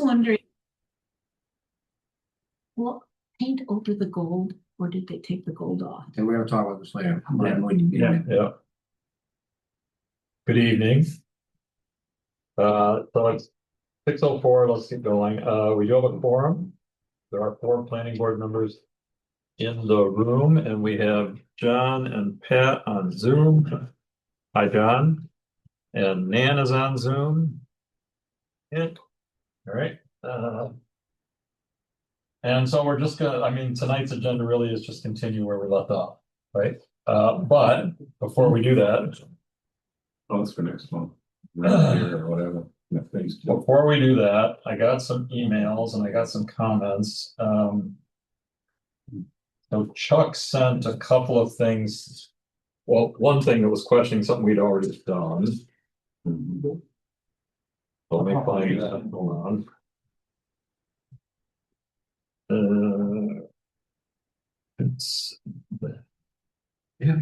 wondering, will paint over the gold, or did they take the gold off? And we're gonna talk about this later. Yeah. Good evening. So it's 6:04, let's keep going. We do have a quorum. There are 4 planning board members in the room, and we have John and Pat on Zoom. Hi, John. And Nan is on Zoom. Yeah. All right. And so we're just gonna, tonight's agenda really is just continue where we left off, right? But before we do that. Oh, it's for next month. Or whatever. Before we do that, I got some emails and I got some comments. So Chuck sent a couple of things. Well, one thing that was questioning something we'd already done. Let me find that. Hold on. It's Yeah.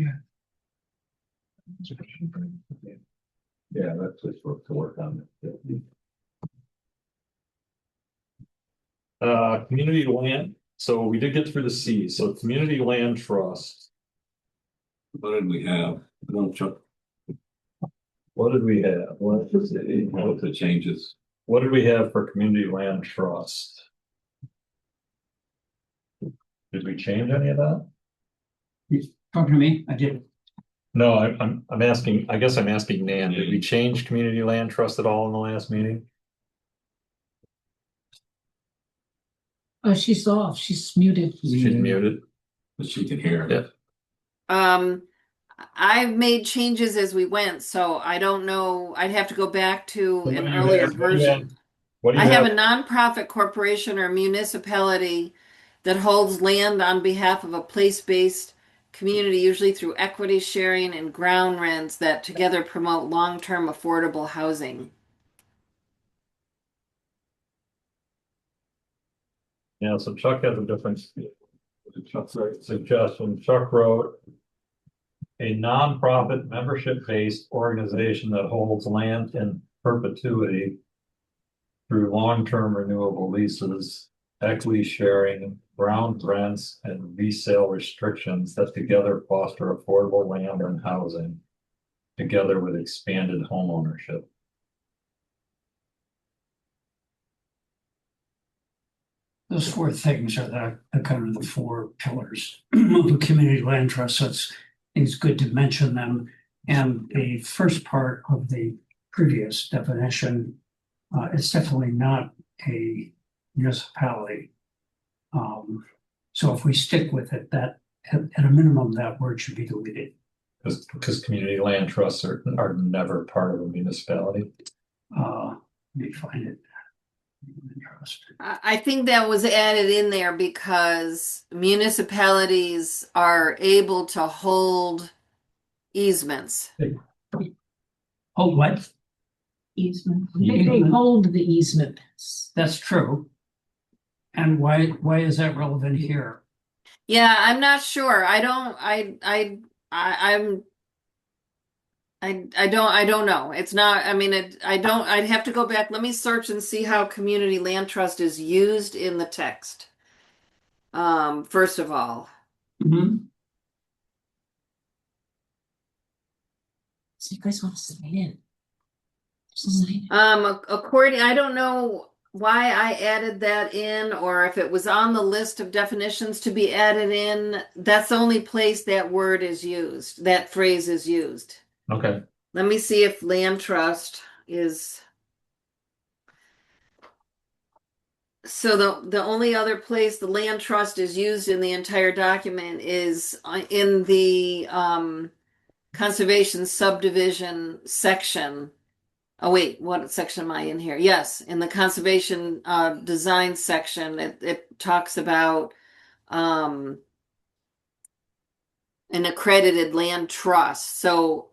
Yeah, that's just to work on it. Community land. So we did get through the C. So community land trust. What did we have? Chuck, What did we have? what the changes? What did we have for community land trust? Did we change any of that? He's talking to me, I did. No, I'm asking, I guess I'm asking Nan, did we change community land trust at all in the last meeting? Oh, she's off, she's muted. She's muted. But she can hear. Yeah. I've made changes as we went, so I don't know. I'd have to go back to What an do you earlier have? version. What do you I have have? a nonprofit corporation or municipality that holds land on behalf of a place-based community, usually through equity sharing and ground rents that together promote long-term affordable housing. Yeah, so Chuck has a different suggestion. Chuck wrote a nonprofit membership-based organization that holds land in perpetuity through long-term renewable leases, equity sharing, ground rents, and resale restrictions that together foster affordable land and housing, together with expanded homeownership. Those 4 things are the kind of the 4 pillars of a community land trust. So it's good to mention them. And the first part of the previous definition, it's definitely not a municipality. So if we stick with it, that at a minimum, that word should be deleted. Because community land trusts are never part of a municipality. Let me find it. I think that was added in there because municipalities are able to hold easements. Hold what? Easement. They hold the easement. That's true. And why is that relevant here? Yeah, I'm not sure. I don't know. It's not, I'd have to go back. Let me search and see how community land trust is used in the text. First of all. Mm-hmm. So you guys want to sign in? I don't know why I added that in or if it was on the list of definitions to be added in. That's the only place that word is used, that phrase is used. Okay. Let me see if land trust is. So the only other place the land trust is used in the entire document is in the conservation subdivision section. Oh wait, what section am I in here? Yes, in the conservation design section, it talks about an accredited land trust. So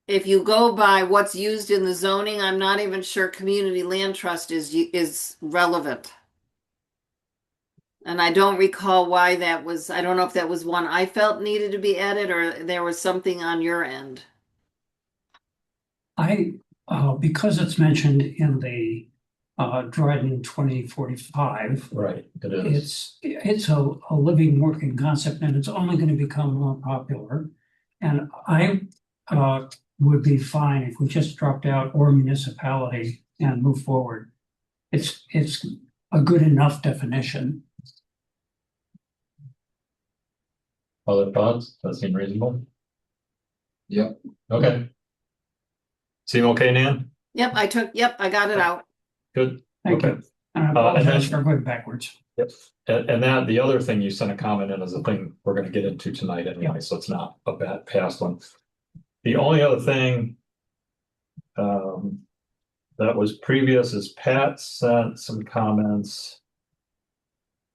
if you go by what's used in the zoning, I'm not even sure community land trust is relevant. And I don't recall why that was. I don't know if that was one I felt needed to be added or there was something on your end. Because it's mentioned in the Dryden 2045. Right, it is. It's a living, working concept, and it's only going to become more popular. And I would be fine if we just dropped out or municipality and move forward. It's a good enough definition. Other thoughts? Does that seem reasonable? Yep. Okay. Seem okay, Nan? Yep, I got it out. Good. Thank Okay. you. And I apologize then- for going backwards. Yep. And that, the other thing you sent a comment in is a thing we're gonna get into tonight anyway, so it's not a bad past one. The only other thing that was previous is Pat sent some comments.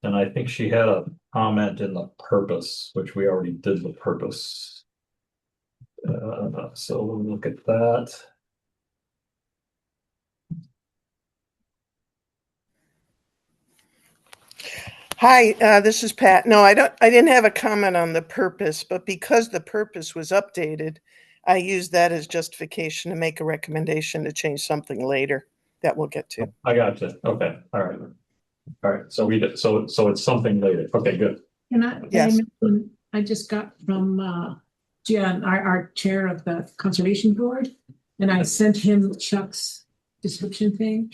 And I think she had a comment in the purpose, which we already did the purpose. So we'll look at that. Hi, this is Pat. No, I didn't have a comment on the purpose, but because the purpose was updated, I used that as justification to make a recommendation to change something later that we'll get to. I got you. Okay, all right. All right, so we did, so it's something later. Okay, good. Yes. I just got from Jen, our chair of the conservation board, and I sent him Chuck's description thing.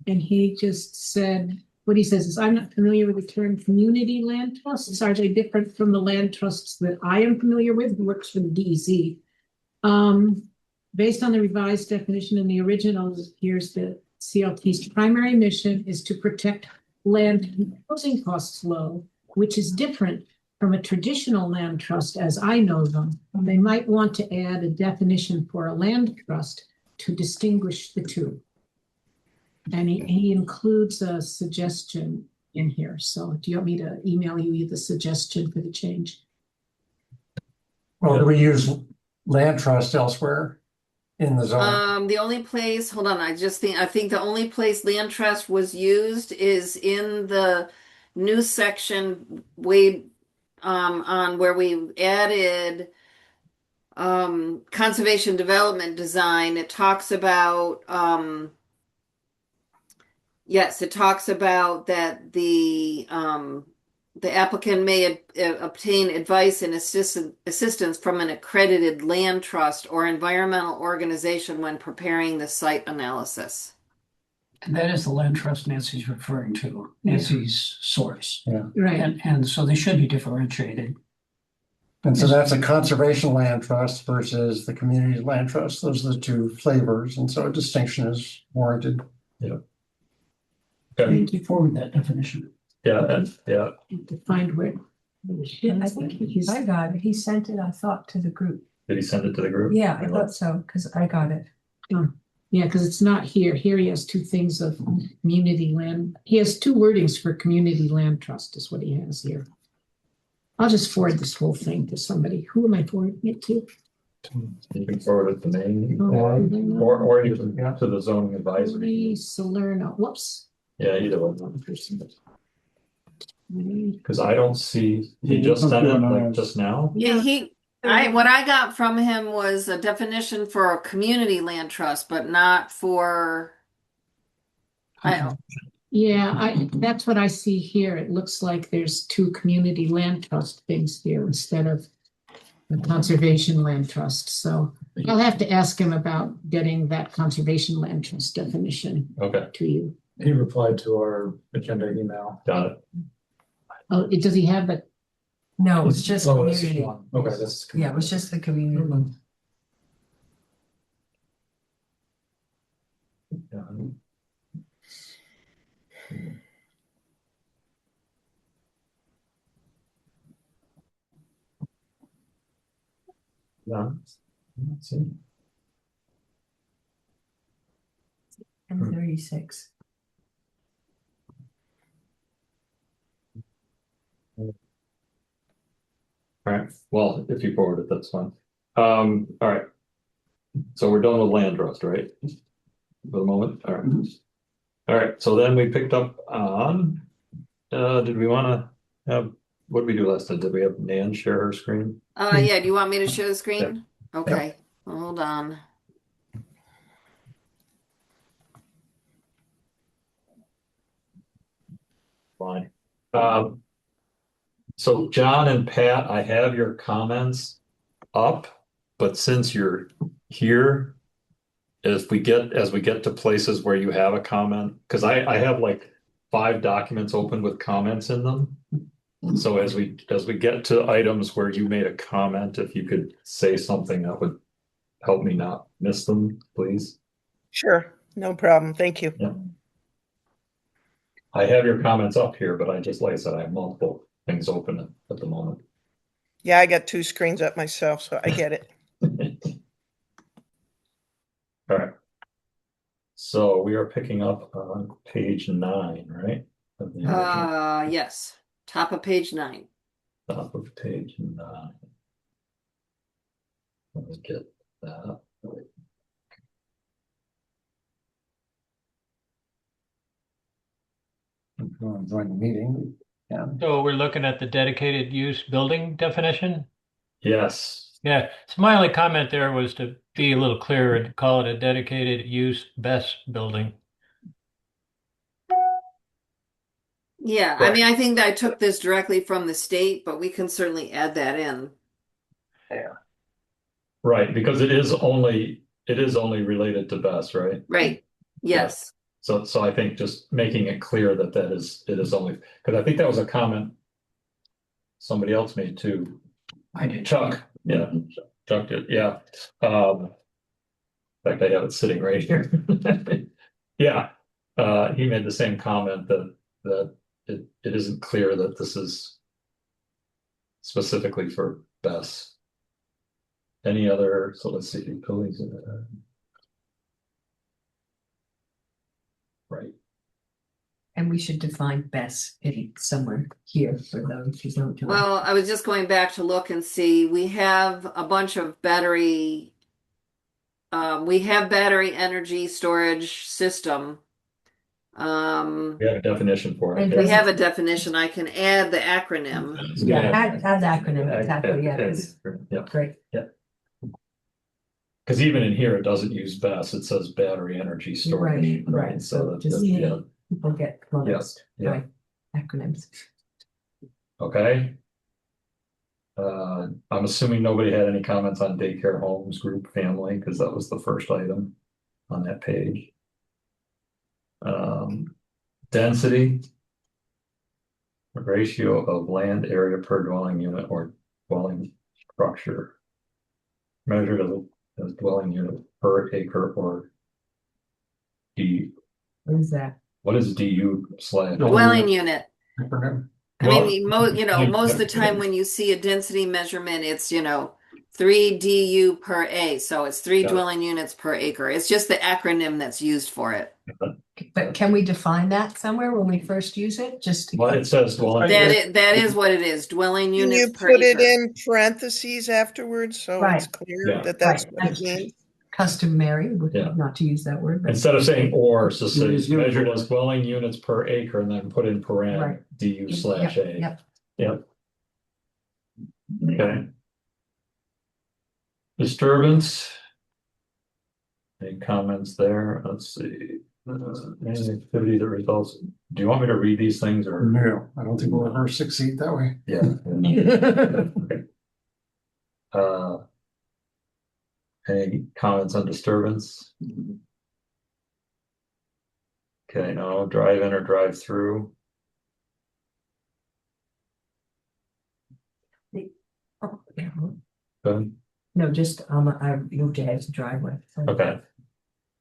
And he just said, what he says is, I'm not familiar with the term community land trusts. Are they different from the land trusts that I am familiar with, who works for the DEC? Based on the revised definition in the original, here's the CLT's primary mission is to protect land keep closing costs low, which is different from a traditional land trust as I know them. They might want to add a definition for a land trust to distinguish the two. And he includes a suggestion in here. So do you want me to email you the suggestion for the change? Well, do we use land trust elsewhere in the zone? The only place, hold on, I think the only place land trust was used is in the new section way on where we added conservation development design. It talks about yes, it talks about that the applicant may obtain advice and assistance from an accredited land trust or environmental organization when preparing the site analysis. And that is the land trust Nancy's referring to, Nancy's source. Right. And so they should be differentiated. And so that's a conservation land trust versus the community land trust. Those are the two flavors. And so a distinction is warranted. Okay. Thank you for that definition. Yeah, yeah. To find where. I think I got it. He sent it, I thought, to the group. Did he send it to the group? Yeah, I thought so, because I got it. Yeah, because it's not here. Here he has two things of community land. He has two wordings for community land trust is what he has here. I'll just forward this whole thing to somebody. Who am I forwarding it to? You can forward it to me, Oh, or you can to the zoning advisory. Lee Salerno. Whoops. Yeah, either one. Because I don't see, he just sent it like just now. Yeah, what I got from him was a definition for a community land trust, but not for. Yeah, that's what I see here. It looks like there's two community land trust things here instead of the conservation land trust. So I'll have to ask him about getting that conservation land trust definition Okay, to you. He replied to our agenda email. got it. Oh, does he have it? No, it's just Oh, this is community. one. Okay, this is. Yeah, it was just the community one. Yeah. Yeah. Let's see. And 36. All right, well, if you forward it, that's fine. All right. So we're done with land trust, right? For the moment, all right. All right, so then we picked up on, did we wanna have, what did we do last time? Did we have Nan share her screen? Yeah, do you want me to share the screen? Okay, hold on. fine. So John and Pat, I have your comments up, but since you're here, as we get to places where you have a comment, because I have like 5 documents open with comments in them. So as we get to items where you made a comment, if you could say something that would help me not miss them, please. Sure, no problem. Thank you. Yeah. I have your comments up here, but like I said, I have multiple things open at the moment. Yeah, I got 2 screens up myself, so I get it. All right. So we are picking up on page 9, right? Of the original. Yes, top of page 9. Top of page 9. Let me get that. If you want to join the meeting, yeah. So we're looking at the dedicated use building definition? Yes. Yeah, so my only comment there was to be a little clearer and call it a dedicated use BES building. Yeah, I mean, I think that I took this directly from the state, but we can certainly add that in. Right, because it is only related to BES, right? Right. Yes. So I think just making it clear that it is only, because I think that was a comment somebody else made too. I did. Chuck, yeah, Chuck did, yeah. In fact, I have it sitting right here. Yeah, he made the same comment that it isn't clear that this is specifically for BES. Any other, so let's see, buildings in there. Right. And we should define BES somewhere here for those who don't know. Well, I was just going back to look and see, we have a bunch of battery. We have battery energy storage system. We have a definition for it. And We have a definition. I can add the acronym. Yeah, add acronym, exactly, yeah. Yeah, Great. because even in here, it doesn't use BES, it says battery energy storage. Right. So Just yeah, people get lost yeah. by acronyms. Okay. I'm assuming nobody had any comments on daycare homes, group family, because that was the first item on that page. Density. Ratio of land area per dwelling unit or dwelling structure. Measured as dwelling unit per acre or What is that? what is DU slash? Dwelling unit. Acronym. I mean, most of the time when you see a density measurement, it's, 3 DU per A. So it's 3 Got it. dwelling units per acre. It's just the acronym that's used for it. But can we define that somewhere when we first use it? Just to Well, it says dwelling. That is what it is. Dwelling Can units you per put it acre. in parentheses afterwards so it's Right. clear Yeah. that that's Right. what it means? customary, Yeah. not to use that word, but Instead of saying or, so say Use uniform. measured as dwelling units per acre and then put in paren Right. DU slash A. Yep. Yep. Okay. Disturbance. Any comments there? Let's see. Any activity that results, do you want me to read these things or? No, I don't think we'll ever succeed that way. Yeah. Okay. Any comments on disturbance? Okay, no, drive in or drive through. Good, no, just I moved ahead to driveway. So. okay.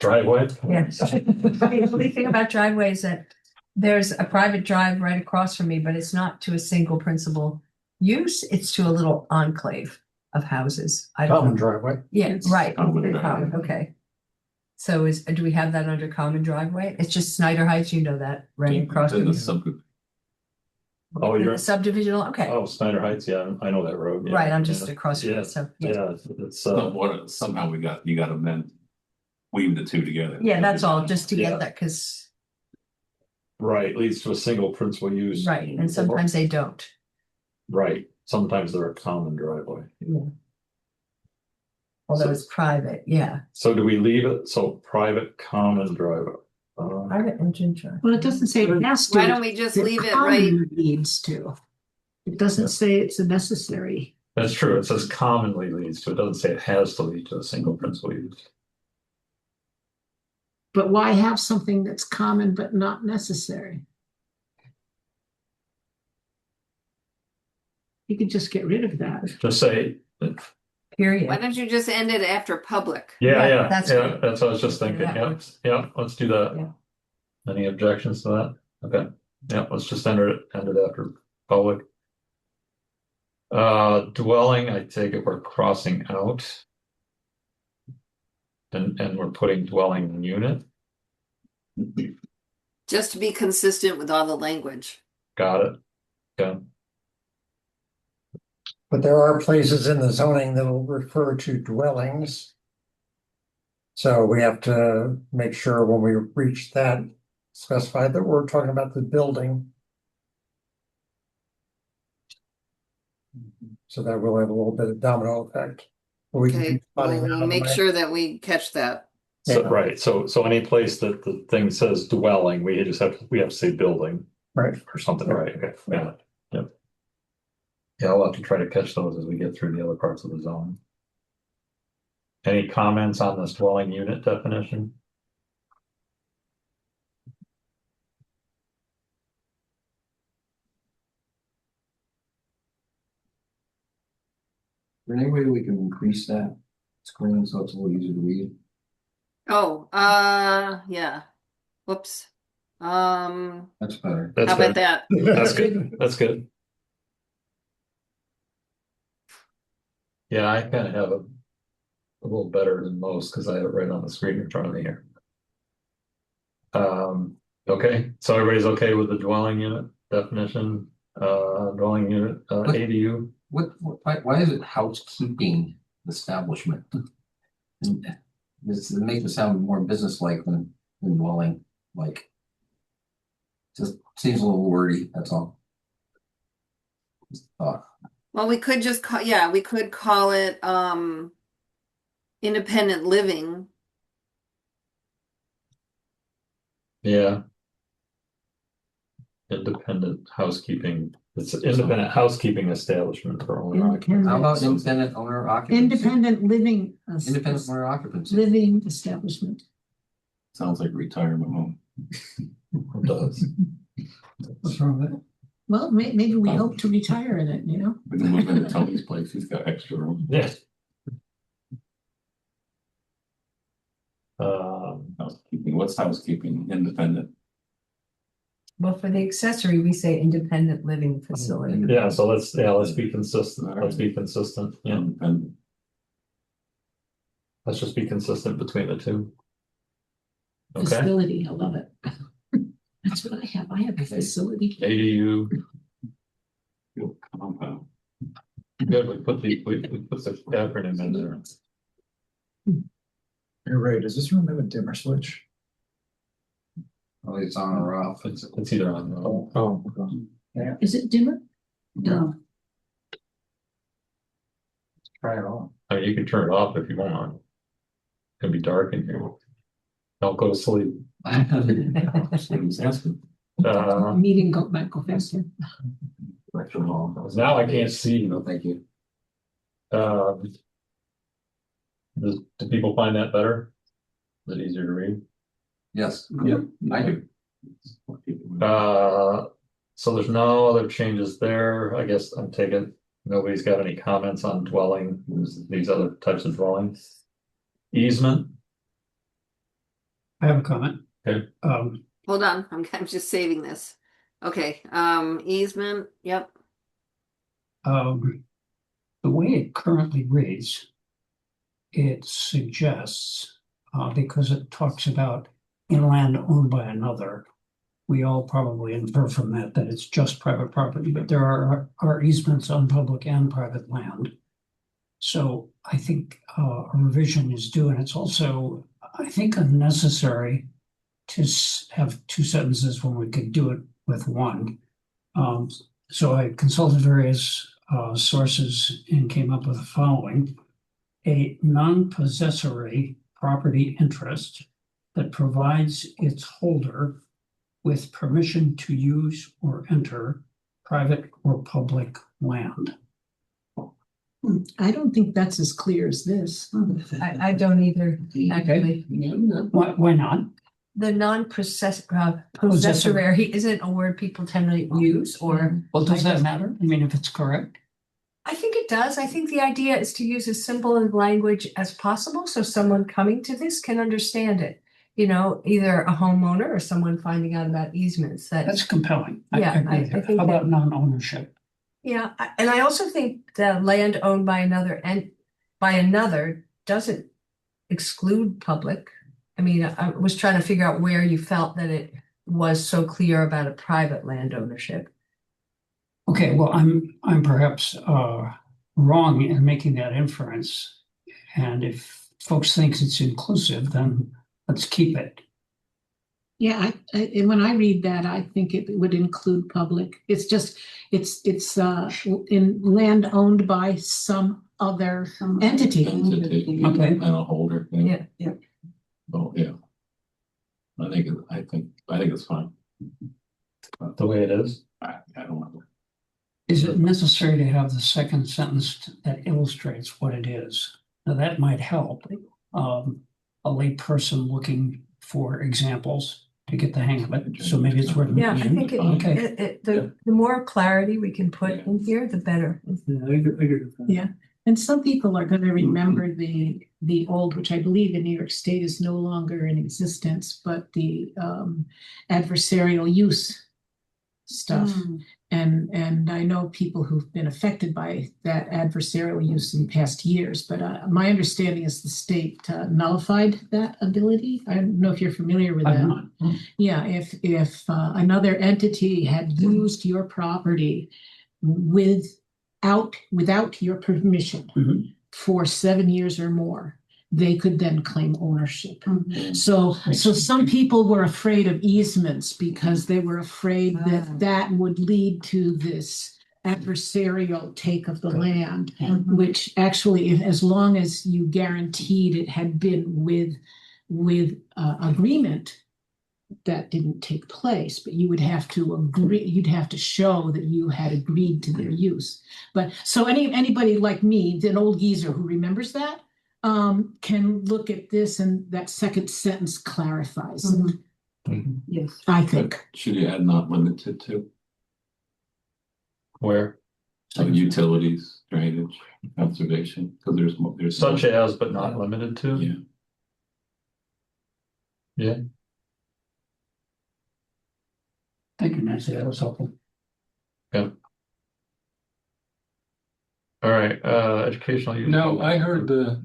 Driveway? Yes. The only thing about driveway is that there's a private drive right across from me, but it's not to a single principal use. It's to a little enclave of houses. I don't Common know. driveway. Yeah, right. common Common, okay. So do we have that under common driveway? It's just Snyder Heights, you know that, right across from Oh, you're, subdivision. Okay, oh, Snyder Heights, yeah, I know that road. Yeah, right. I'm just yeah. across from Yeah, it. So yeah, it's, Somehow you got to weave the two together. yeah, that's all. Just to Yeah. get that because right, leads to a single principal use. right, and sometimes they don't. Right, sometimes they're a common driveway. Yeah. Although it's private, yeah. So do we leave it, so private common driveway? Private engine charge. Well, it doesn't say it has to. Why don't we just It leave it right? commonly Needs to. It doesn't say it's a necessary. That's true. It says commonly leads to, it doesn't say it has to lead to a single principal use. But why have something that's common but not necessary? You could just get rid of that. Just say, Period. Why don't you just end it after public? yeah, Yeah, yeah, that's yeah, good. that's what I was just thinking. That Yeah, works. yeah, let's do that. Yeah. Any objections to that? Okay, yeah, let's just end it after public. Dwelling, I take it we're crossing out. And we're putting dwelling unit. Just to be consistent with all the language. Got it. Okay. But there are places in the zoning that will refer to dwellings. So we have to make sure when we reach that, specify that we're talking about the building. So that will have a little bit of domino effect. We can Okay, keep spotting we'll that make way. sure that we catch that. So, Yeah. right, so any place that the thing says dwelling, we have to say building Right. or something, right? Okay, yeah, yep. Yeah, I'll have to try to catch those as we get through the other parts of the zone. Any comments on this dwelling unit definition? Is there any way we can increase that screen so it's a little easier to read? Oh, yeah. Whoops. How That's better. That's about good. that? That's good, that's good. Yeah, I kind of have a little better than most because I have it right on the screen in front of me here. Okay, so everybody's okay with the dwelling unit definition, dwelling unit, ADU? Why is it housekeeping establishment? This makes it sound more business-like than dwelling, like. Just seems a little wordy, that's all. Just a thought. Well, we could just call, yeah, we could call it, independent living. Yeah. Independent housekeeping, it's an independent housekeeping establishment for owner occupancy. How about independent owner occupancy? Independent living. Independent owner occupancy. Living establishment. Sounds like retirement home. It does. What's wrong with it? Well, maybe we hope to retire in it, you know? We can move into Tony's place, he's got extra room. Yes. Housekeeping, what's housekeeping, independent? Well, for the accessory, we say independent living facility. Yeah, so let's be consistent, let's be consistent, yeah, Independent. let's just be consistent between the two. Okay, Facility, I love it. That's what I have. I have a facility. ADU, Compound. good, we put the acronym in there. You're right. Does this room have a dimmer switch? Oh, it's on or off. It's either on or off. Oh, okay. Is it dimmer? No. Try it on. I mean, you can turn it off if you want. It's gonna be dark in here. Don't go to sleep. Meeting might go faster. Now I can't see. No, thank you. Do people find that better? Is it easier to read? Yes, yeah, I do. So there's no other changes there. I guess I'm taking, nobody's got any comments on dwelling, these other types of dwellings. Easement, I have a comment. Okay. Hold on, I'm just saving this. Okay, easement, yep. The way it currently reads, it suggests, because it talks about inland owned by another, we all probably infer from that it's just private property, but there are easements on public and private land. So I think a revision is due, and it's also, I think, unnecessary to have two sentences when we could do it with one. So I consulted various sources and came up with the following. A non-possessory property interest that provides its holder with permission to use or enter private or public land. I don't think that's as clear as this. I don't either, actually. Why not? The possessory isn't a word people tend to use, or Well, does that matter? I mean, if it's correct? I think it does. I think the idea is to use as simple a language as possible so someone coming to this can understand it. You know, either a homeowner or someone finding out about easements that. That's compelling. Yeah, agree I with you. think How about that- non-ownership? Yeah, and I also think the land owned by another and by another doesn't exclude public. I mean, I was trying to figure out where you felt that it was so clear about a private land ownership. Okay, well, I'm perhaps wrong in making that inference. And if folks think it's inclusive, then let's keep it. Yeah, and when I read that, I think it would include public. It's just, it's in land owned by some other entity. Okay. And a holder. Yeah, yeah. Oh, yeah. I think it's fine. The way it is. I don't know. Is it necessary to have the second sentence that illustrates what it is? Now, that might help a lay person looking for examples to get the hang of it. So maybe it's worth. Yeah, I think Okay. the more clarity we can put in here, the better. Yeah, and some people are gonna remember the old, which I believe in New York State is no longer in existence, but the adversarial use stuff. And I know people who've been affected by that adversarial use in past years, but my understanding is the state nullified that ability. I don't know if you're familiar with that. I'm not. Yeah, if another entity had used your property without your permission Mhm. for 7 years or more, they could then claim ownership. So some people were afraid of easements because they were afraid that that would lead to this adversarial take of the land, which actually, as long as you guaranteed it had been with agreement, that didn't take place, but you would have to agree, you'd have to show that you had agreed to their use. But so anybody like me, an old geezer who remembers that, can look at this, and that second sentence clarifies it, Yes. I think. Should you add not limited to? Where? Like utilities, drainage, conservation, because there's Such as, but not limited to? Yeah. Yeah. Thank you, Nancy. That was helpful. All right, educational use. No, I heard the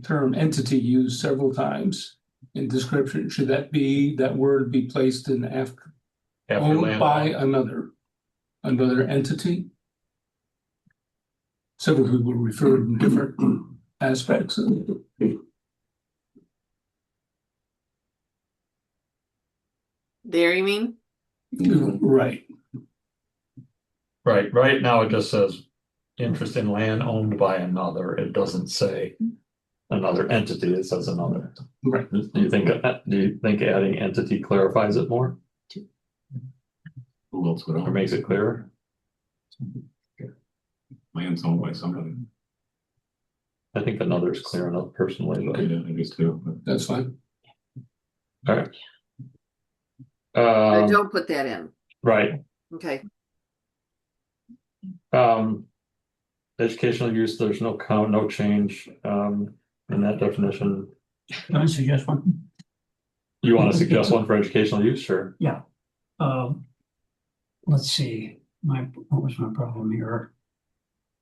term entity used several times in description. Should that word be placed in after owned land by law. another entity? Several people refer to different aspects of it. There, you mean? Right. Right now it just says interest in land owned by another. It doesn't say another entity, it says another. Right. Do you think adding entity clarifies it more Who else would or own? makes it clearer? Land's owned by somebody. I think another is clear enough personally, but Yeah, I guess too. But That's fine. all right. Don't put that in. Right. Okay. Educational use, there's no change in that definition. Can I suggest one? You want to suggest one for educational use? Sure. Yeah. Let's see, what was my problem here?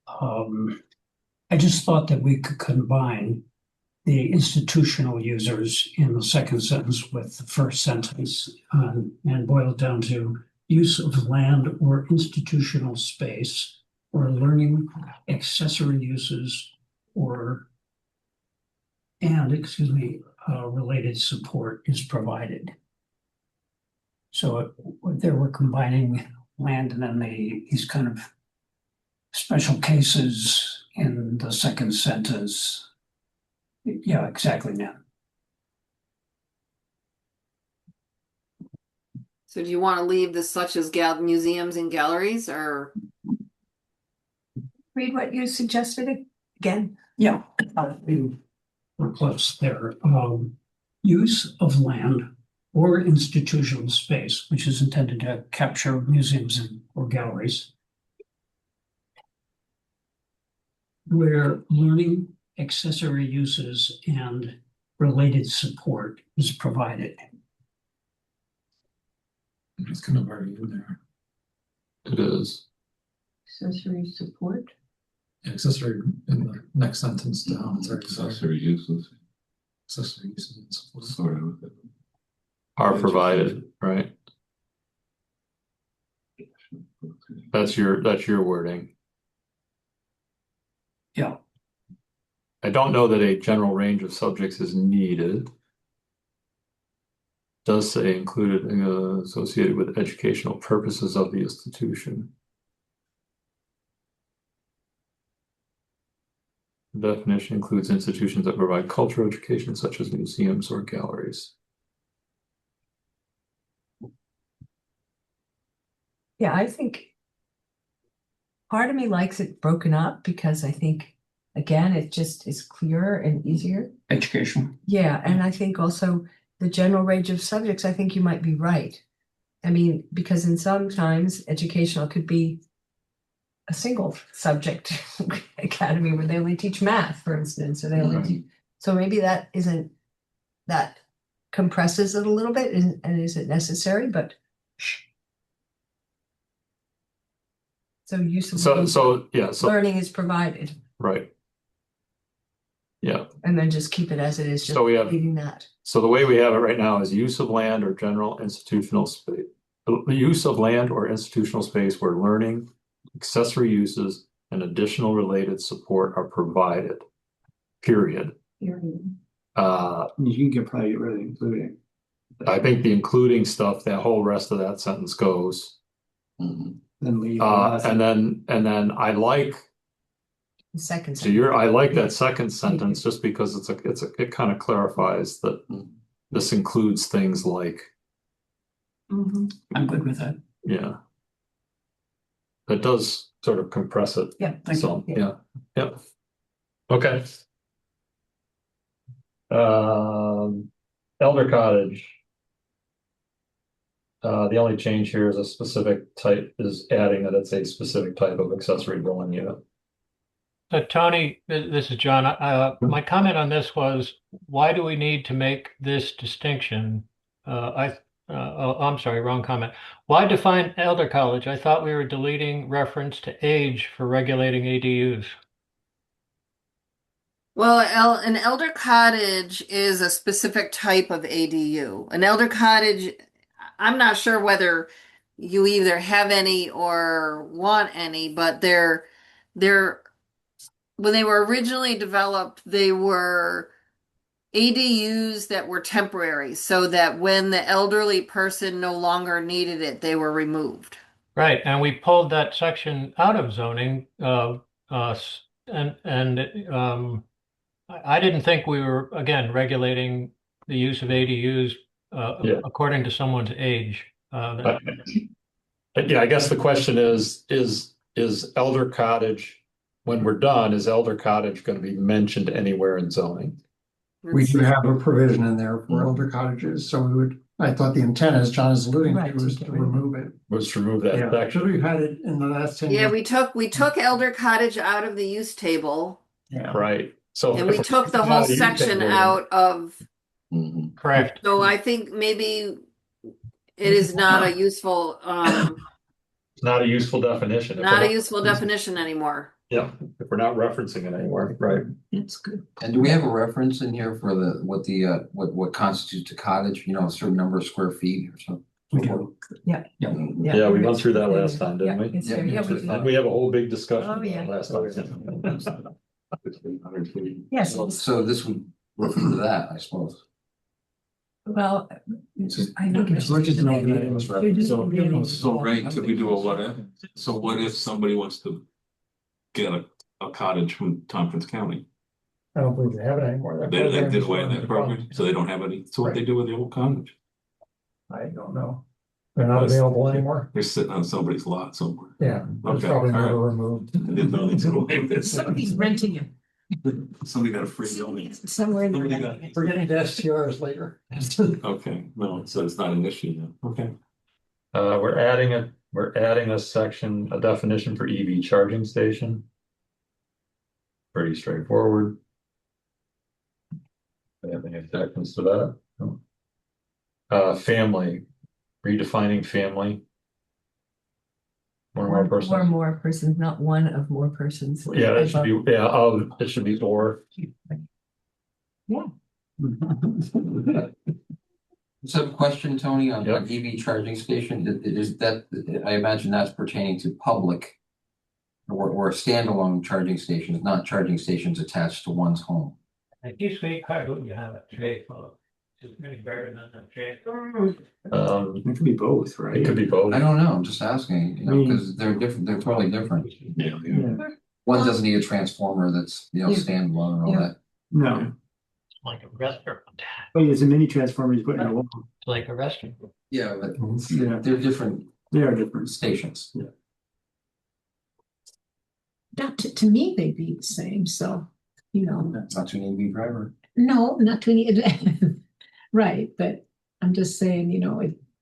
I just thought that we could combine the institutional users in the second sentence with the first sentence and boil it down to use of land or institutional space or learning accessory uses related support is provided. So there we're combining land and then these kind of special cases in the second sentence. Yeah, exactly, now. So do you want to leave the such as museums and galleries, or? Read what you suggested again. Yeah. We're close there. Use of land or institutional space, which is intended to capture museums or galleries, where learning, accessory uses, and related support is provided. It's kind of already in there. It is. Accessory support. Accessory in the next sentence down, it's already Accessory uses, accessory uses and support. sort of. Are provided, right? That's your wording. Yeah. I don't know that a general range of subjects is needed. Does say included associated with educational purposes of the institution. The definition includes institutions that provide cultural education, such as museums or galleries. Yeah, I think part of me likes it broken up because I think, again, it just is clearer and easier. Education. Yeah, and I think also the general range of subjects, I think you might be right. I mean, because in sometimes educational could be a single subject academy where they only teach math, for instance, or they only teach. So maybe that compresses it a little bit, and is it necessary? But so use of learning is provided, right. Yeah. And then just keep it as it is. Just so we have leaving that. So the way we have it right now is use of land or general institutional space. The use of land or institutional space where learning, accessory uses, and additional related support are provided. Period. Period. You can get probably get rid of including. I think the including stuff, that whole rest of that sentence goes. Then leave. And then I like. The second. I like that second sentence just because it kind of clarifies that this includes things like. I'm good with that. Yeah. That does sort of compress it. Yeah. So yeah. Okay. Elder Cottage. The only change here is a specific type, is adding that it's a specific type of accessory dwelling unit. Tony, this is John. My comment on this was, why do we need to make this distinction? I'm sorry, wrong comment. Why define elder college? I thought we were deleting reference to age for regulating ADUs. Well, an elder cottage is a specific type of ADU. An elder cottage, I'm not sure whether you either have any or want any, but they're when they were originally developed, they were ADUs that were temporary, so that when the elderly person no longer needed it, they were removed. Right, and we pulled that section out of zoning, I didn't think we were, again, regulating the use of ADUs according to someone's age. Yeah, I guess the question is elder cottage, when we're done, is elder cottage going to be mentioned anywhere in zoning? We do have a provision in there for elder cottages, so I thought the intent, as John is alluding to, was to remove it. Was to remove that section. We've had it in the last 10 Yeah, years. we took elder cottage out of the use table. Yeah. Right. So and we took the whole section out of. Correct. So I think maybe it is not a useful. Not a useful definition. Not a useful definition anymore. Yeah, if we're not referencing it anywhere, right? It's good. And do we have a reference in here for what constitutes a cottage? You know, a certain number of square feet or something? We do. Yeah. Yeah, we went through that last time, didn't we? It's there. Yeah, we did. And we have a whole big discussion Oh, yeah. last time. Yes. So this would refer to that, I suppose. Well, I think it's. So right, could we do a what if? So what if somebody wants to get a cottage from Tompkins County? I don't believe they have it anymore. That They program did is away with one of that the program, problems. so they don't have any. So what they do with the old cottage? I don't know. They're not available anymore? They're sitting on somebody's lot somewhere. Yeah, it's Okay, probably all never right. removed. I didn't know they took away this. Somebody's renting it. Somebody got a free zoning. Somewhere in the. Somebody got- We're getting to STRs later. Okay, no, so it's not an issue then. Okay. We're adding a section, a definition for EV charging station. Pretty straightforward. Do you have any objections to that? No. Family, redefining family. One or more Or persons. more persons, not one of more persons. Yeah, that should be, it should be or. So a question, Tony, on Yep. EV charging station, is that, I imagine that's pertaining to public or standalone charging stations, not charging stations attached to one's home. If you say car, you have a trade for, it's really better than a trade. It could be both, right? It could be both. I don't know, I'm just asking, because they're different, they're totally different. Yeah. One doesn't need a transformer that's, standalone and all Yeah. that. No, It's like a restaurant. but it's a mini transformer you put in a wall. It's like a restaurant. Yeah, but Yeah, they're different they are different. stations. Not to me, they'd be the same, so, Not to an EV driver. no, not to any, right, but I'm just saying,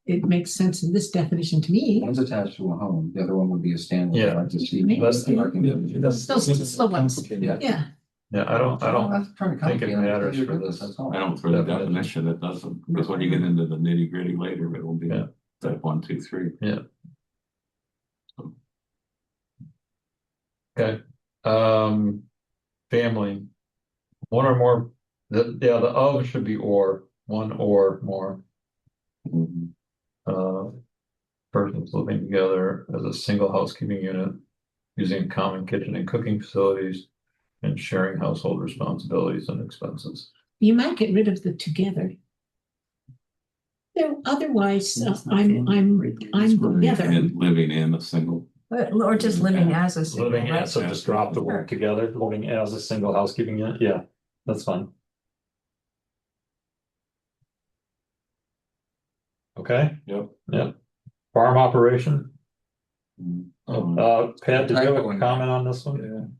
it makes sense in this definition to me. One's attached to a home, the other one would be a standalone. Yeah. Like the Maybe. parking. Those slow ones, Yeah. yeah. Yeah, I don't I'm trying to think it complicate matters for this, this. that's all. I don't, for the definition, it doesn't, because when you get into the nitty gritty later, it will be Yeah. step 1, 2, 3. Okay, family. One or more, the of should be or, one or more. Persons living together as a single housekeeping unit, using common kitchen and cooking facilities, and sharing household responsibilities and expenses. You might get rid of the together. Otherwise, I'm together. And living in a single. Or just living as a single, Living right? as, so just drop the word together, living as a single housekeeping unit, yeah, that's fine. Okay, Yep. farm operation, Um, Pat, did you have Typo a in comment on this one?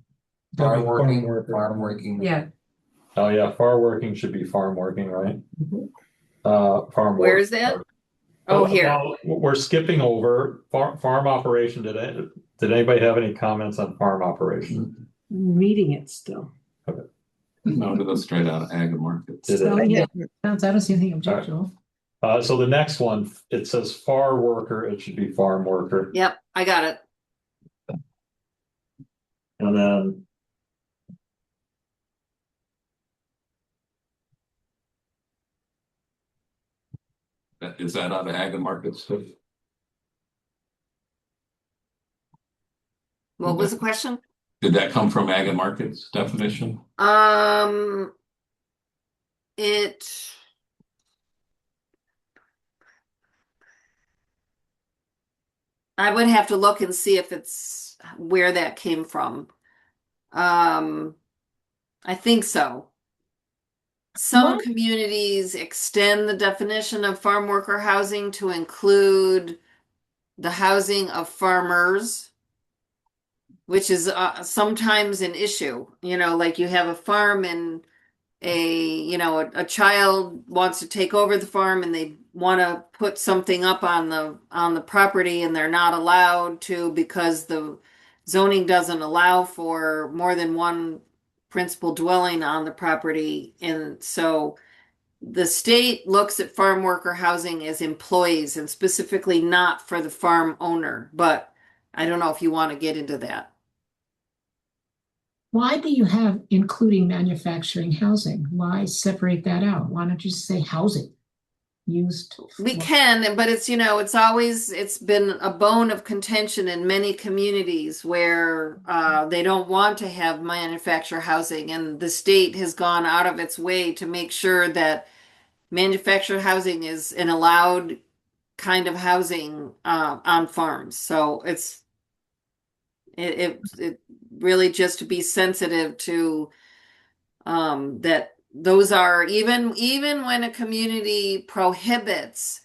Farm working. Yeah. Oh, yeah, farm working should be farm working, right? Farm. Where work. is that? Oh, here. Well, we're skipping over farm operation. Did anybody have any comments on farm operation? Reading it still. No, to go straight out of ag and markets. Did So, it? yeah, I don't see anything objectionable. So the next one, it says far worker, it should be farm worker. Yep, I got it. And then. Is that out of ag and markets? What was the question? Did that come from ag and markets definition? It. I would have to look and see if it's where that came from. I think so. Some communities extend the definition of farm worker housing to include the housing of farmers, which is sometimes an issue. Like you have a farm and a child wants to take over the farm and they want to put something up on the property and they're not allowed to because the zoning doesn't allow for more than one principal dwelling on the property. And so the state looks at farm worker housing as employees and specifically not for the farm owner, but I don't know if you want to get into that. Why do you have including manufacturing housing? Why separate that out? Why don't you just say housing used? We can, but it's it's been a bone of contention in many communities where they don't want to have manufactured housing, and the state has gone out of its way to make sure that manufactured housing is an allowed kind of housing on farms. So it really just to be sensitive to that those are even when a community prohibits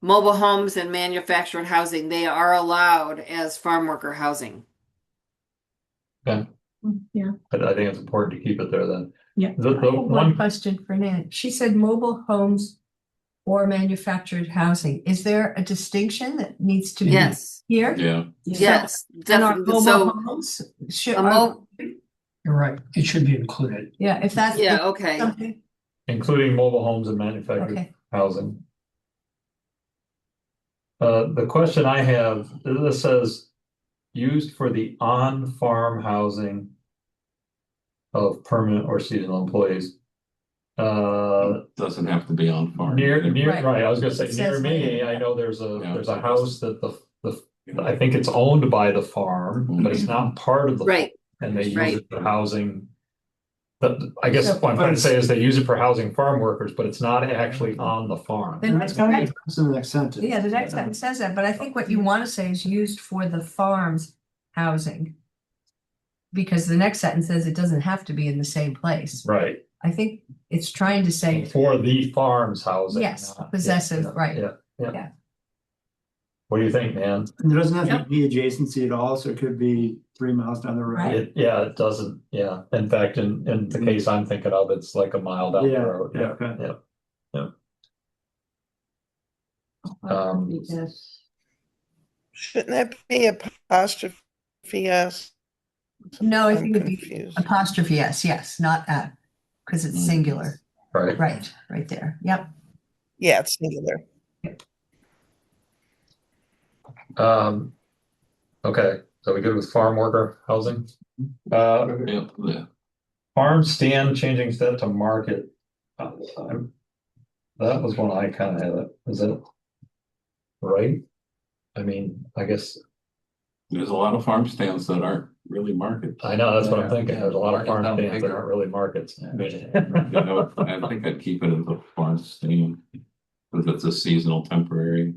mobile homes and manufactured housing, they are allowed as farm worker housing. Okay, Yeah. but I think it's important to keep it there then. Yeah. The I have one one, question for Nan. She said mobile homes or manufactured housing. Is there a distinction that needs to be Yes, here? Yeah, yes. And our Definitely. mobile So homes should, a mo- You're right, it should be included. yeah, if that's yeah, okay. something, including mobile homes and manufactured okay. housing. The question I have, this says used for the on-farm housing of permanent or seasonal employees. doesn't have to be on farm. Near, Right. right, I was gonna say, It near says me, right. I know there's a, Yeah. there's a house that I think it's owned by the farm, but it's not part of the. Right. And they use Right. it for housing. But I guess So- what I'm trying to say is they use it for housing farm workers, but it's not actually on the farm. Then That's kind of in the next sentence. Yeah, the next sentence says that, but I think what you want to say is used for the farm's housing. Because the next sentence says it doesn't have to be in the same place. Right, I think it's trying to say, for the farm's housing. yes, not- possessive, yeah, right. Yeah, yeah. Yeah. What do you think, man? And there doesn't have Yep. to be adjacency at all, so it could be 3 miles down the road. Right. Yeah, it doesn't, yeah. In fact, in the case I'm thinking of, it's like a mile down the Yeah, road. yeah, okay. Yes. Shouldn't that be apostrophe S? No, I I'm think it'd be confused. apostrophe S, yes, not at, because it's singular. Right. Right there. Yep. Yeah, it's singular. Okay, so we good with farm worker housing? Yeah. Farm stand changing that to market. That was one I kind of had, is that right? I mean, I guess, There's a lot of farm stands that aren't really markets. I know, that's what I'm thinking, there's a lot of farm Market stands that bigger. aren't really markets. I think I'd keep it as a farm stand. If it's a seasonal, temporary.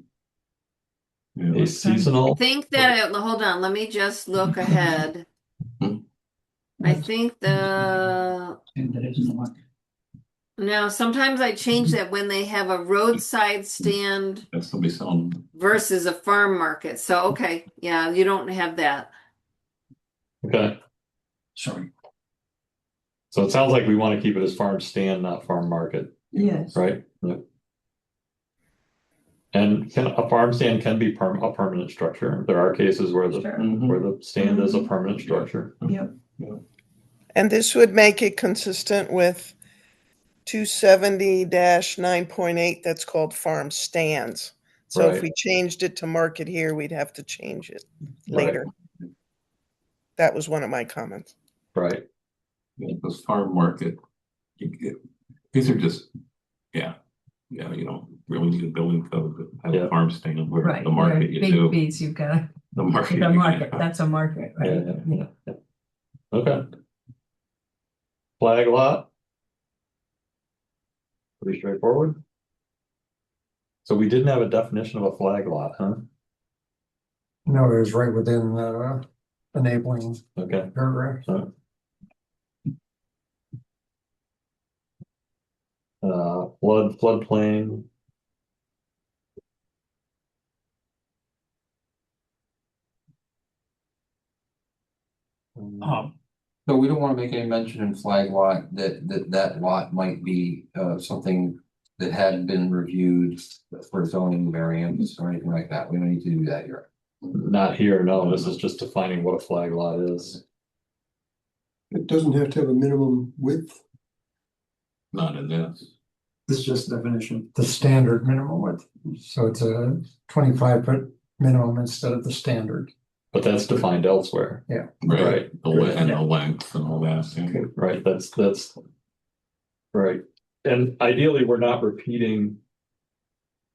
A seasonal. I think that, hold on, let me just look ahead. I think And that isn't the one. now sometimes I change that when they have a roadside stand That's gonna be selling. versus a farm market. So, okay, yeah, you don't have that. Okay, Sorry. so it sounds like we want to keep it as farm stand, not farm market, Yes. right? Yeah. And a farm stand can be a permanent structure. There are cases where Sure. where the stand is a permanent structure. Yep. And this would make it consistent with 270-9.8 that's called farm stands. So if Right. we changed it to market here, we'd have to change it Right. later. That was one of my comments. Right, This farm market. These are just, yeah, you don't really need a building code to have Yeah. a farm stand where Right. the market where you big do. B's, you've got The market. the you market, can't. that's a market, right? yeah. Okay. Flag lot. Pretty straightforward. So we didn't have a definition of a flag lot, huh? No, it was right within enabling Okay. paragraph. Floodplain. So we don't want to make any mention in flag lot that lot might be something that had been reviewed for zoning variants or anything like that. We don't need to do that here. Not here, no, this is just defining what a flag lot is. It doesn't have to have a minimum width. Not in this. This is just a definition. The standard minimum width. So it's a 25-foot minimum instead of the standard. But that's defined elsewhere. Right. The and the length and all that. Yeah. Right, that's right. And ideally, we're not repeating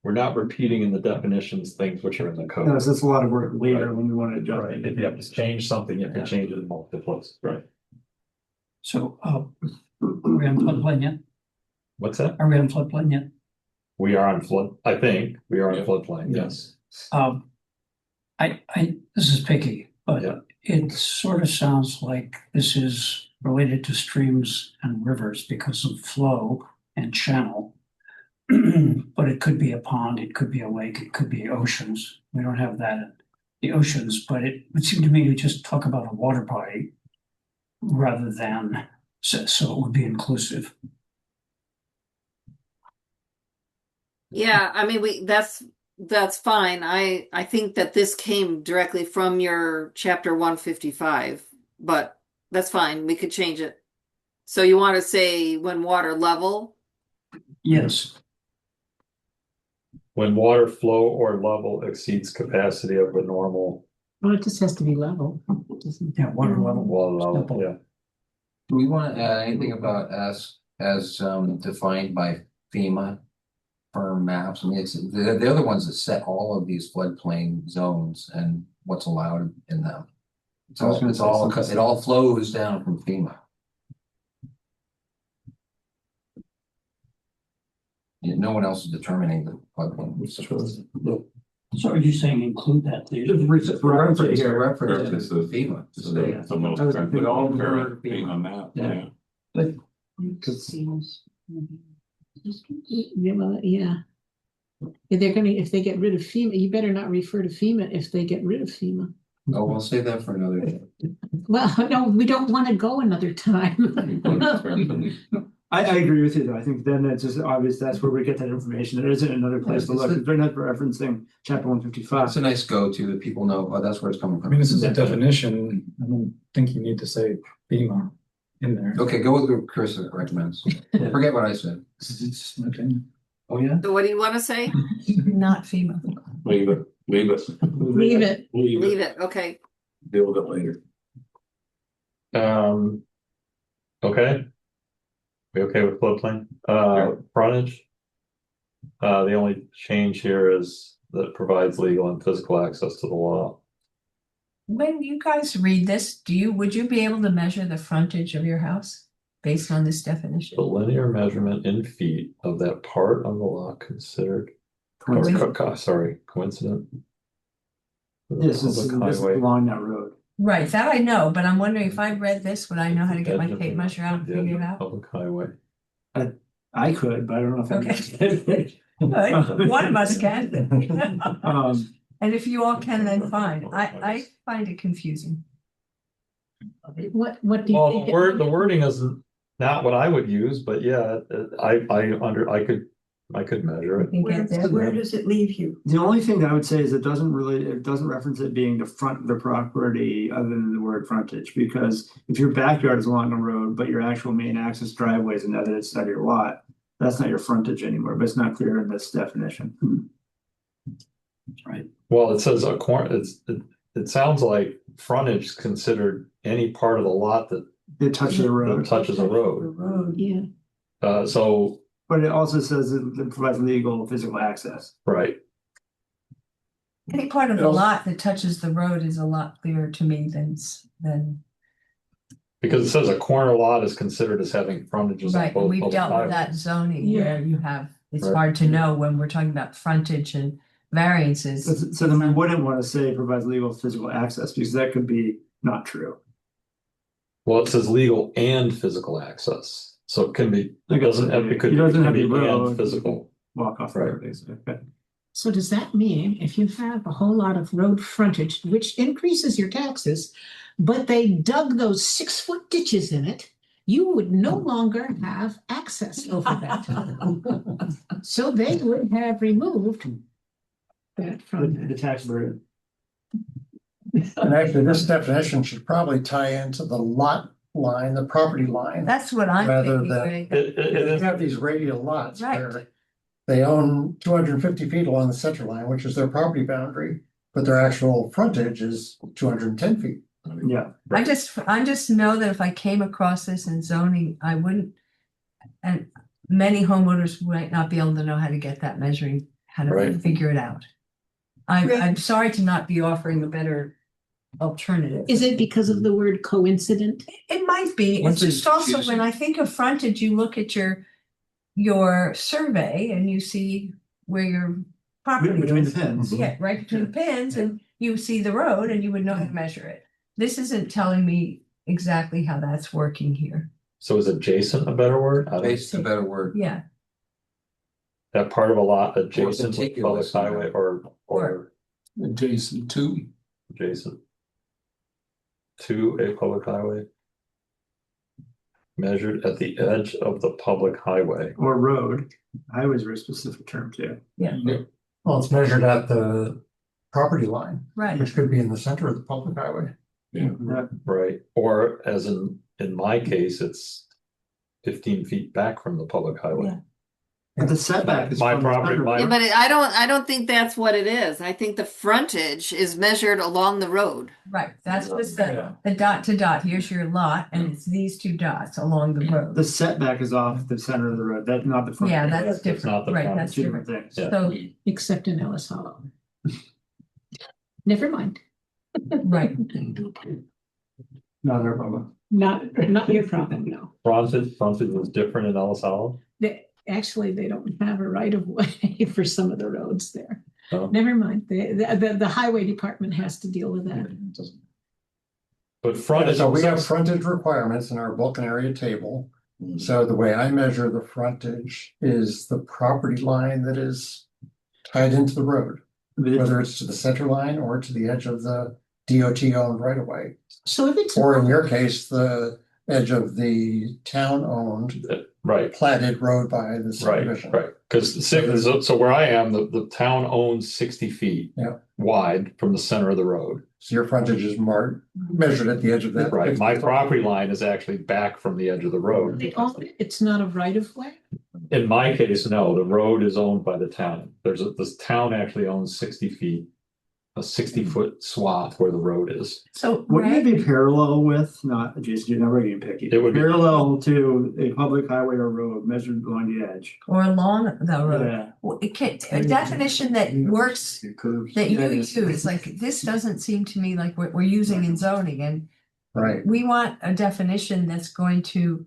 in the definitions things which are in the code. No, that's a lot of work later Right. when we want to adjust. Right, if you have to change something, you can change it in multiple places. Right. So, are we on floodplain yet? What's that? Are we on floodplain yet? We are on flood, I think, we are on Yeah. floodplain, yes. This is picky, but Yeah. it sort of sounds like this is related to streams and rivers because of flow and channel. But it could be a pond, it could be a lake, it could be oceans. We don't have that in the oceans, but it would seem to me to just talk about a water body rather than, so it would be inclusive. Yeah, I mean, that's fine. I think that this came directly from your chapter 155, but that's fine. We could change it. So you want to say when water level? Yes, When water flow or level exceeds capacity of a normal Well, it just has to be level. yeah, water level. water level, Simple. yeah. Do we want to add anything about as defined by FEMA firm maps? I mean, it's the other ones that set all of these floodplain zones and what's allowed in them. It's I was all, gonna it's say all, something. it all flows down from FEMA. Yeah, no one else is determining the floodplain. So are you saying include that, please? Reference it It's a here. reference It's to the- FEMA. It's the most I was current, thinking all current over FEMA map, Yeah. yeah. Yeah, well, yeah. If they're gonna, if they get rid of FEMA, you better not refer to FEMA if they get rid of FEMA. Oh, we'll save that for another day. Well, no, we don't want to go another time. I agree with you though. I think then it's just obvious that's where we get that information. There isn't another place to look. They're not referencing chapter 155. It's a nice go-to that people know, oh, that's where it's coming I mean, from. this is a definition. I don't think you need to say FEMA in there. Okay, go with what Chris recommends. Forget what I said. It's just my opinion. Oh, yeah? So what do you want to say? Not FEMA. Leave it, leave it. Leave it. Leave it. Okay. Deal with it later. Okay. We okay with floodplain? Frontage? The only change here is that it provides legal and physical access to the law. When you guys read this, would you be able to measure the frontage of your house based on this definition? The linear measurement in feet of that part of the lot considered, coincident. This is Public highway. along that road. Right, that I know, but I'm wondering if I read this, would I know how to get my tape measure out and Yeah, figure it out? Public highway. I could, but I don't know if Okay. Good. One of us can. Um, And if you all can, then fine. I find it confusing. What do you Well, think? the wording isn't not what I would use, but yeah, I could measure it. You can get there. Where does it leave you? The only thing that I would say is it doesn't reference it being the front of the property other than the word frontage, because if your backyard is along the road, but your actual main access driveway is another side of your lot, that's not your frontage anymore, but it's not clear in this definition. Right. Well, it says a corner, it sounds like frontage is considered any part of the lot that It touches the road, touches a road. Yeah. So, but it also says it provides legal physical access. right, Any part of the lot that touches the road is a lot clearer to me than, because it says a corner lot is considered as having frontages on right, both we've public dealt with highways. that zoning Yeah. where you have, it's Right. hard to know when we're talking about frontage and variances. So then we wouldn't want to say provides legal physical access, because that could be not true. Well, it says legal and physical access, so it can be, it doesn't have, it could It doesn't have be to be road. and physical. Walk off the Right. road, basically. Okay. So does that mean if you have a whole lot of road frontage, which increases your taxes, but they dug those 6-foot ditches in it, you would no longer have access over that. So they would have removed that from The tax burden. And actually, this definition should probably tie into the lot line, the property line. That's what I'm Rather thinking. than- Greg. It You is, have these radial lots Right. where they own 250 feet along the center line, which is their property boundary, but their actual frontage is 210 feet. Yeah. I just know that if I came across this in zoning, I wouldn't. And many homeowners might not be able to know how to get that measuring, how to Right. figure it out. I'm sorry to not be offering a better alternative. Is it because of the word coincident? It might be. It's Once just it's also confusing. when I think of frontage, you look at your survey and you see where your property Between the is. pins. Yeah, right between the pins, and you see the road and you would know how to measure it. This isn't telling me exactly how that's working here. so is adjacent a better word? I don't- Based a better word. Yeah, That part of a lot adjacent to the public contiguous, highway or Adjacent to. adjacent to a public highway. Measured at the edge of the public highway. Or road. Highway is a very specific term too. Well, it's measured at the property line, Right. which could be in the center of the public highway. Yeah. Right, or as in my case, it's 15 feet back from the public highway. Yeah. But the setback is My from the property, center. my- Yeah, but I don't think that's what it is. I think the frontage is measured along the road. Right, that's what's Yeah. the dot to dot, here's your lot, and it's these two dots along the road. The setback is off the center of the road. That's not the front. Yeah, That's that's not different, the right, front. that's Two different. different things. Yeah. So, Except in Ellis Hollow. Never mind. right, Not our problem. Not your problem, no. Frontage was different in Ellis Hollow. Actually, they don't have a right of way for some of the roads there. Oh. Never mind. The highway department has to deal with that. But frontage. So we have frontage requirements in our Vulcan area table. So the way I measure the frontage is the property line that is tied into the road, whether it's to the center line or to the edge of the DOT owned right of way. So if it's. Or in your case, the edge of the town owned Right, platted road by the right, subdivision. right, because so where I am, the town owns 60 feet. Yeah. Wide from the center of the road. So your frontage is measured at the edge of that. Right, my property line is actually back from the edge of the road. They own it, it's not a right of way? In my case, no, the road is owned by the town. This town actually owns 60 feet. A 60-foot swath where the road is. so, Wouldn't it right, be parallel with, not adjacent, you're never getting picky. It would be- Parallel to a public highway or road measured along the edge. or along the road. Yeah. Well, it can, a definition that works, It curves. that you Yeah, it is. use, like, this doesn't seem to me like what we're using in zoning, and Right. we want a definition that's going to,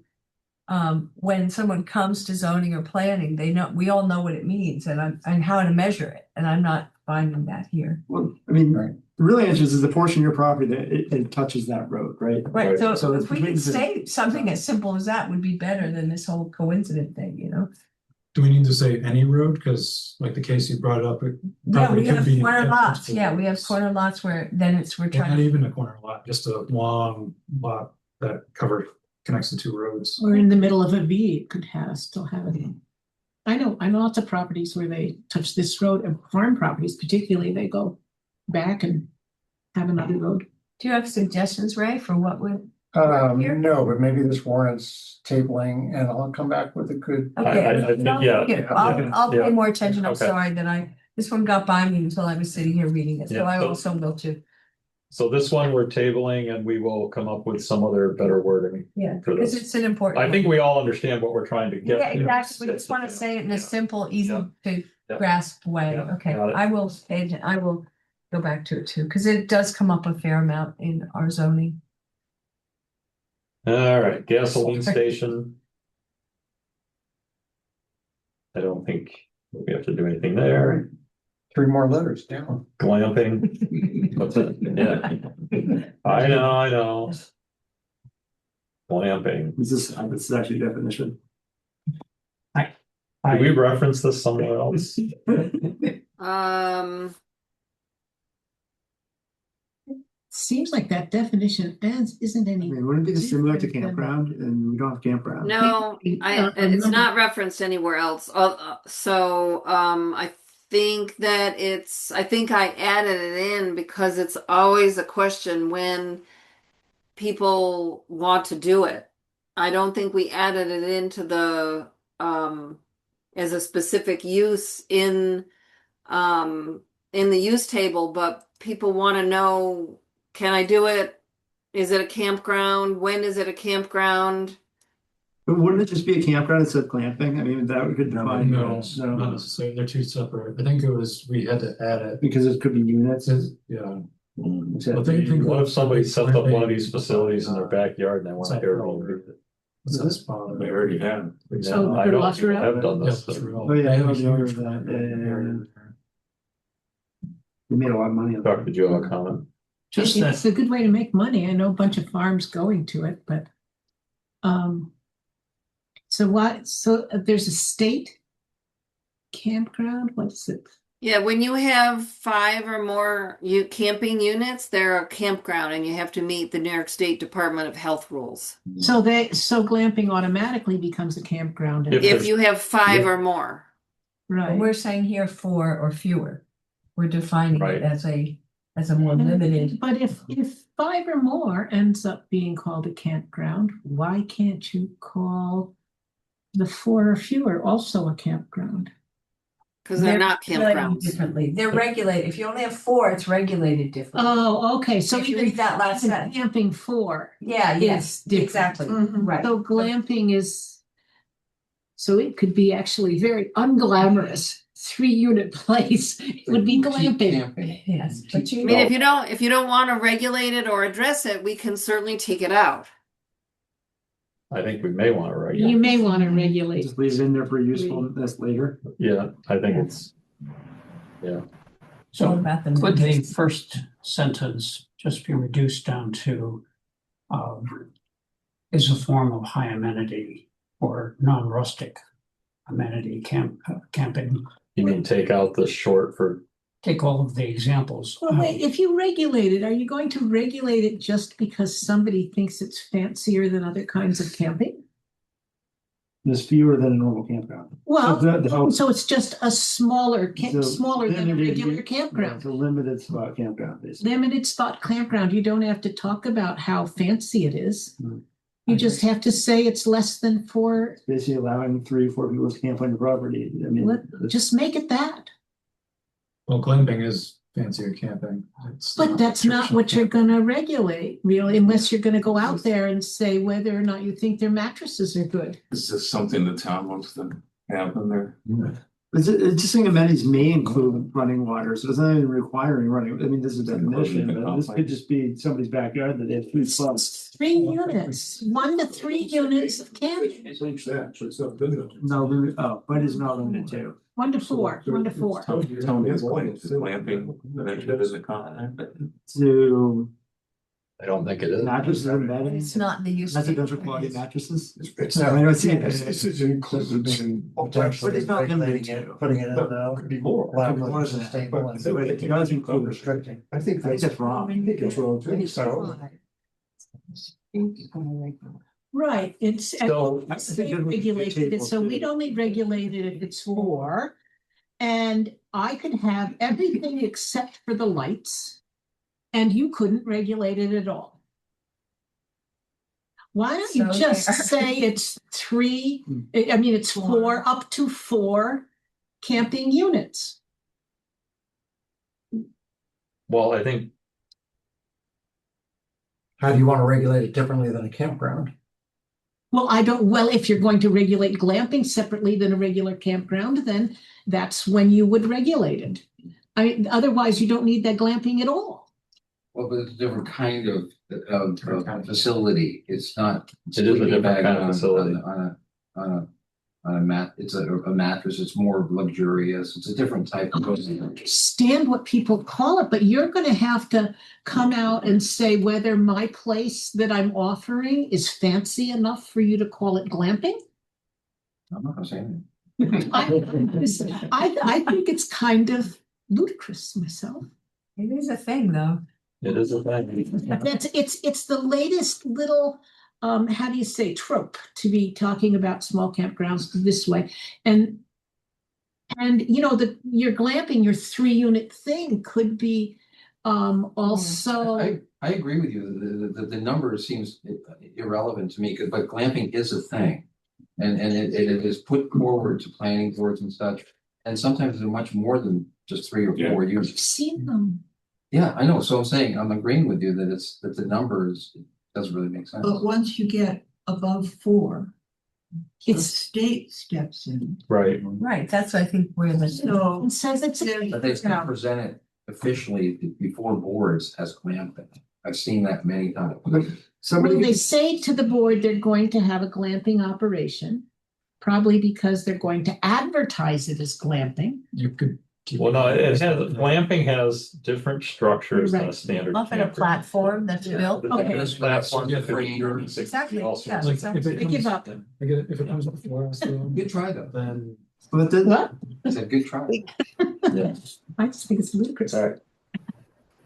when someone comes to zoning or planning, we all know what it means and how to measure it, and I'm not finding that here. Well, I mean, Right. the real answer is the portion of your property that it touches that road, right? Right, so So if we it could makes it- say something as simple as that would be better than this whole coincident thing, you know? Do we need to say any road? Because like the case you brought up, it Yeah, probably we could have be. corner lots, multiple yeah, we have roads. corner lots where then we're Well, trying not to, even a corner lot, just a long lot that connects the two roads. Or in the middle of a V, it could still have it. I know lots of properties where they touch this road, and farm properties particularly, they go back and have another road. do you have suggestions, Ray, for what would? Here? No, but maybe this warrants tabling and I'll come back with a good. Okay, I think, yeah, I'll yeah. pay more attention, I'm Okay. sorry that this one got by me until I was sitting here reading it, so Yeah, I so- also will too. So this one we're tabling and we will come up with some other better wording. Yeah, For because this. it's an important. I think we all understand what we're trying to get. Yeah, to. exactly, we just want to say it in a Yeah. simple, easy Yeah. to Yeah. grasp way, Yeah, okay, got it. I will go back to it too, because it does come up a fair amount in our zoning. All right, gasoline station. I don't think we have to do anything there. 3 more letters down. Glamping. What's it? Yeah. I know. Glamping. This is actually a definition. Did we reference this somewhere else? Seems like that definition isn't I any. mean, wouldn't it be similar to different than- campground and we don't have campground? No, Uh, it's number- not referenced anywhere else. I think I think I added it in because it's always a question when people want to do it. I don't think we added it into the as a specific use in the use table, but people want to know, can I do it? Is it a campground? When is it a campground? But wouldn't it just be a campground instead of glamping? I mean, that would could define. No, not necessarily, they're two separate. I think we had to add it. Because it could be units. Yeah. Except Well, think What if somebody sets up one of glamping, these facilities in their backyard and they want to Airbnb it? What's that spot? They already have. So, I know Lost people Rail? have done Yeah, this. that's real. Oh, yeah, They have I a know huge that. glamping Yeah. area. We made a lot of money on Dr. that. Did you have a comment? Just It's that, a good way to make money. I know a bunch of farms going to it, but. So there's a state campground, what's it? Yeah, when you have 5 or more camping units, they're a campground and you have to meet the New York State Department of Health rules. So glamping automatically becomes a campground. If you have 5 or more. Right. We're saying here 4 or fewer. We're defining Right. it as a more limited. But if 5 or more ends up being called a campground, why can't you call the 4 or fewer also a campground? Because they're not regulated campgrounds. differently. They're regulated. If you only have 4, it's regulated differently. Oh, okay, so If you even read that last even sentence. camping 4. Yeah, yes, different. exactly. Mhm. Right. So glamping is, so it could be actually very unglamorous 3-unit place. It would be glamping. Yes, but I mean, if you don't want to regulate it or address it, we can certainly take it out. I think we may want to regulate. You may want to regulate. Just leave it in there for usefulness later. Yeah, I think it's, yeah. What So about the could the first sentence just be reduced down to is a form of high amenity or non-rustic amenity camping? You mean take out the short for, Take all of the examples. Well, wait, if you regulate it, are you going to regulate it just because somebody thinks it's fancier than other kinds of camping? There's fewer than a normal campground. Well, So so it's just a smaller So smaller than a limited- regular campground. It's a limited spot campground, basically. Limited spot campground, you don't have to talk about how fancy it is. Hmm. You just have to say it's less than 4, Basically allowing 3 or 4 people to camp on your property. I mean, just make it that. Well, glamping is fancier camping. It's But that's not what you're gonna regulate, really, unless you're gonna go out there and say whether or not you think their mattresses are good. Is this something the town wants to have in there? It's just saying amenities may include running water, so it's not even requiring running. I mean, this is a definition, but this could just be somebody's backyard that they have 3 spots. 3 units, 1 to 3 units of camping, No, but it's not limited to. 1 to 4, 1 to 4. Tony is going to glamping, that is a comment. To I don't think it is. mattresses and bedding. It's not in the use. Residential quality mattresses. It's No, I don't see it. This is included in potentially But it's not limited regulating it, to. putting it in the. Could be more. lab Could be more than that. stable and But it does include restricting. I think that's wrong. I think it's wrong too. So. Right, it's So- regulated, so we'd only regulate it if it's 4. And I could have everything except for the lights, and you couldn't regulate it at all. Why don't you So just there. say it's 3, I mean, it's 4, up to 4 camping units? Well, I think, How do you want to regulate it differently than a campground? Well, if you're going to regulate glamping separately than a regular campground, then that's when you would regulate it. I mean, otherwise you don't need that glamping at all. Well, but it's a different kind of facility. It's not. It is a different sleeping bag kind of on- facility. On a mat, it's a mattress, it's more luxurious, it's a different type of. Understand what people call it, but you're going to have to come out and say whether my place that I'm offering is fancy enough for you to call it glamping. I'm not gonna say anything. I think it's kind of ludicrous myself. It is a thing, though. it is a thing. It's the latest little how do you say trope to be talking about small campgrounds this way. And you know, your glamping, your 3-unit thing could be also I agree with you, the number seems irrelevant to me, but glamping is a thing. And it is put forward to planning boards and such, and sometimes they're much more than just 3 or 4 I've units. seen them. Yeah, I know, so I'm saying, I'm agreeing with you that the numbers doesn't really make sense. But once you get above 4, the It's state steps in. Right. Right, that's, I think, where the. So it says it's But they still present it officially before boards as glamping. I've seen that many times. Somebody Well, they could- say to the board they're going to have a glamping operation, probably because they're going to advertise it as glamping. You could. Well, no, it has, glamping has different structures than a Right. standard. Often a camper. platform that's built. Okay. This platform Yeah, for years. Exactly, All yeah, sorts of- Like, if it I give comes- up. If it comes before us, though, Good try though. then But the, What? It's a good try. Yeah. I just think it's ludicrous. All right.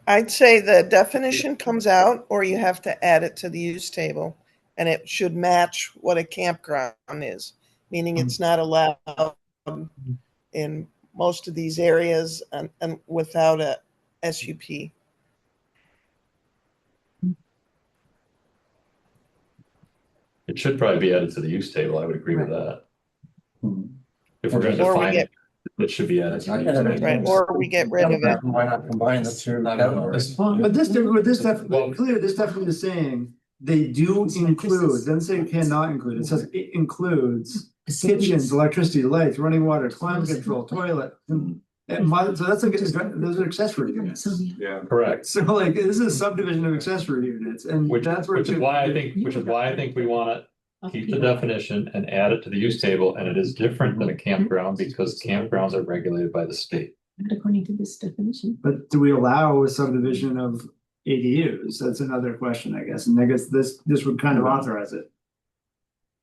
I'd say the definition comes out, or you have to add it to the use table, and it should match what a campground is, meaning it's not allowed in most of these areas and without a SUP. It should probably be added to the use table. I would agree with that. If we're going to Or we define get- it, it should be added. To the use table. Right, or we get rid of it. Why not combine the two categories? but this definitely is saying they do include, it doesn't say it cannot include, it says it includes kitchens, electricity, lights, running water, climate control, toilet. So that's like, those are accessory units. Yeah. Correct. So like, this is a subdivision of accessory units and Which that's where. is why I think we want to keep the definition and add it to the use table, and it is different than a campground because campgrounds are regulated by the state. According to this definition. But do we allow a subdivision of ADUs? That's another question, I guess, and I guess this would kind of authorize it.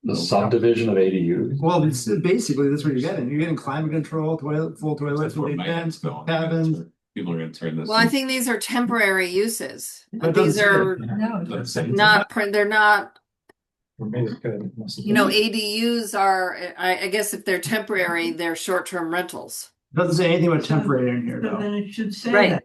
The subdivision of ADUs. Well, it's basically, that's what you're getting. You're getting climate control, full toilets, That's where fully my fenced, head's going. cabins. People are gonna turn this. Well, I think these are temporary uses. But it These doesn't are No, Let's say- they're not, For me, it's good. you know, ADUs are, I guess if they're temporary, they're short-term rentals. Doesn't say anything about temporary in here So though. then it should say Right. that.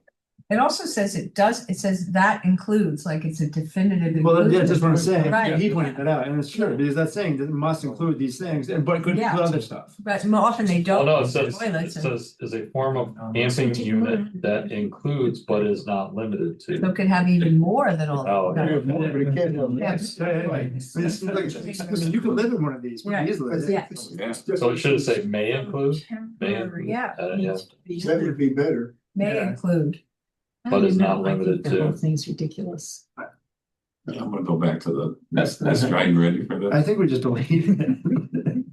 it also says it says that includes, like it's a definitive. Well, yeah, that's what I'm inclusion. saying. Right. He pointed that out and it's true because that's saying that it must include these things and but could Yeah. include other stuff. But more often they Oh, don't. no, it with says, toilets and- is a form of camping unit that includes but is not limited So to. it could have even more than all. Oh, that. Yeah, but it can't have less. Yeah, yeah, yeah. I mean, it's like- I mean, you could live in one of these pretty Right. easily. Yeah. Yeah. So it should say may include, may Temporary include, Yeah. yeah. needs to be- That would be better. May Yeah. include. I But don't it's not know. I think limited the whole to. thing's ridiculous. I'm gonna go back to the, that's Dryden ready for I this. think we just deleted it.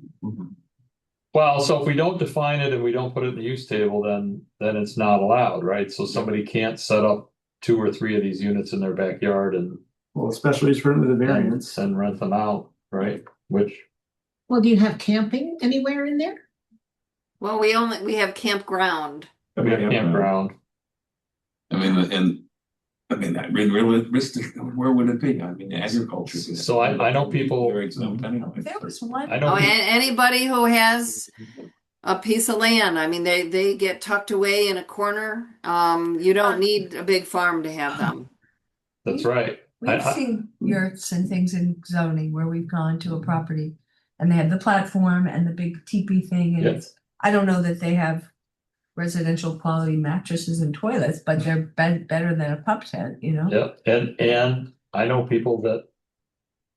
Well, so if we don't define it and we don't put it in the use table, then it's not allowed, right? So somebody can't set up 2 or 3 of these units in their backyard and Well, especially for the variance. and rent them out, right? Which, Well, do you have camping anywhere in there? Well, we have campground. we have campground. I mean, and, I mean, that really realistic, where would it be? I mean, agriculture. So I know people- They're exempt anyway. There was one. I know Oh, people- anybody who has a piece of land, I mean, they get tucked away in a corner. You don't need a big farm to have them. That's right. We've seen yurts and things in zoning where we've gone to a property and they have the platform and the big teepee thing and Yep. it's, I don't know that they have residential quality mattresses and toilets, but they're better than a pup tent, you know? Yeah, and I know people that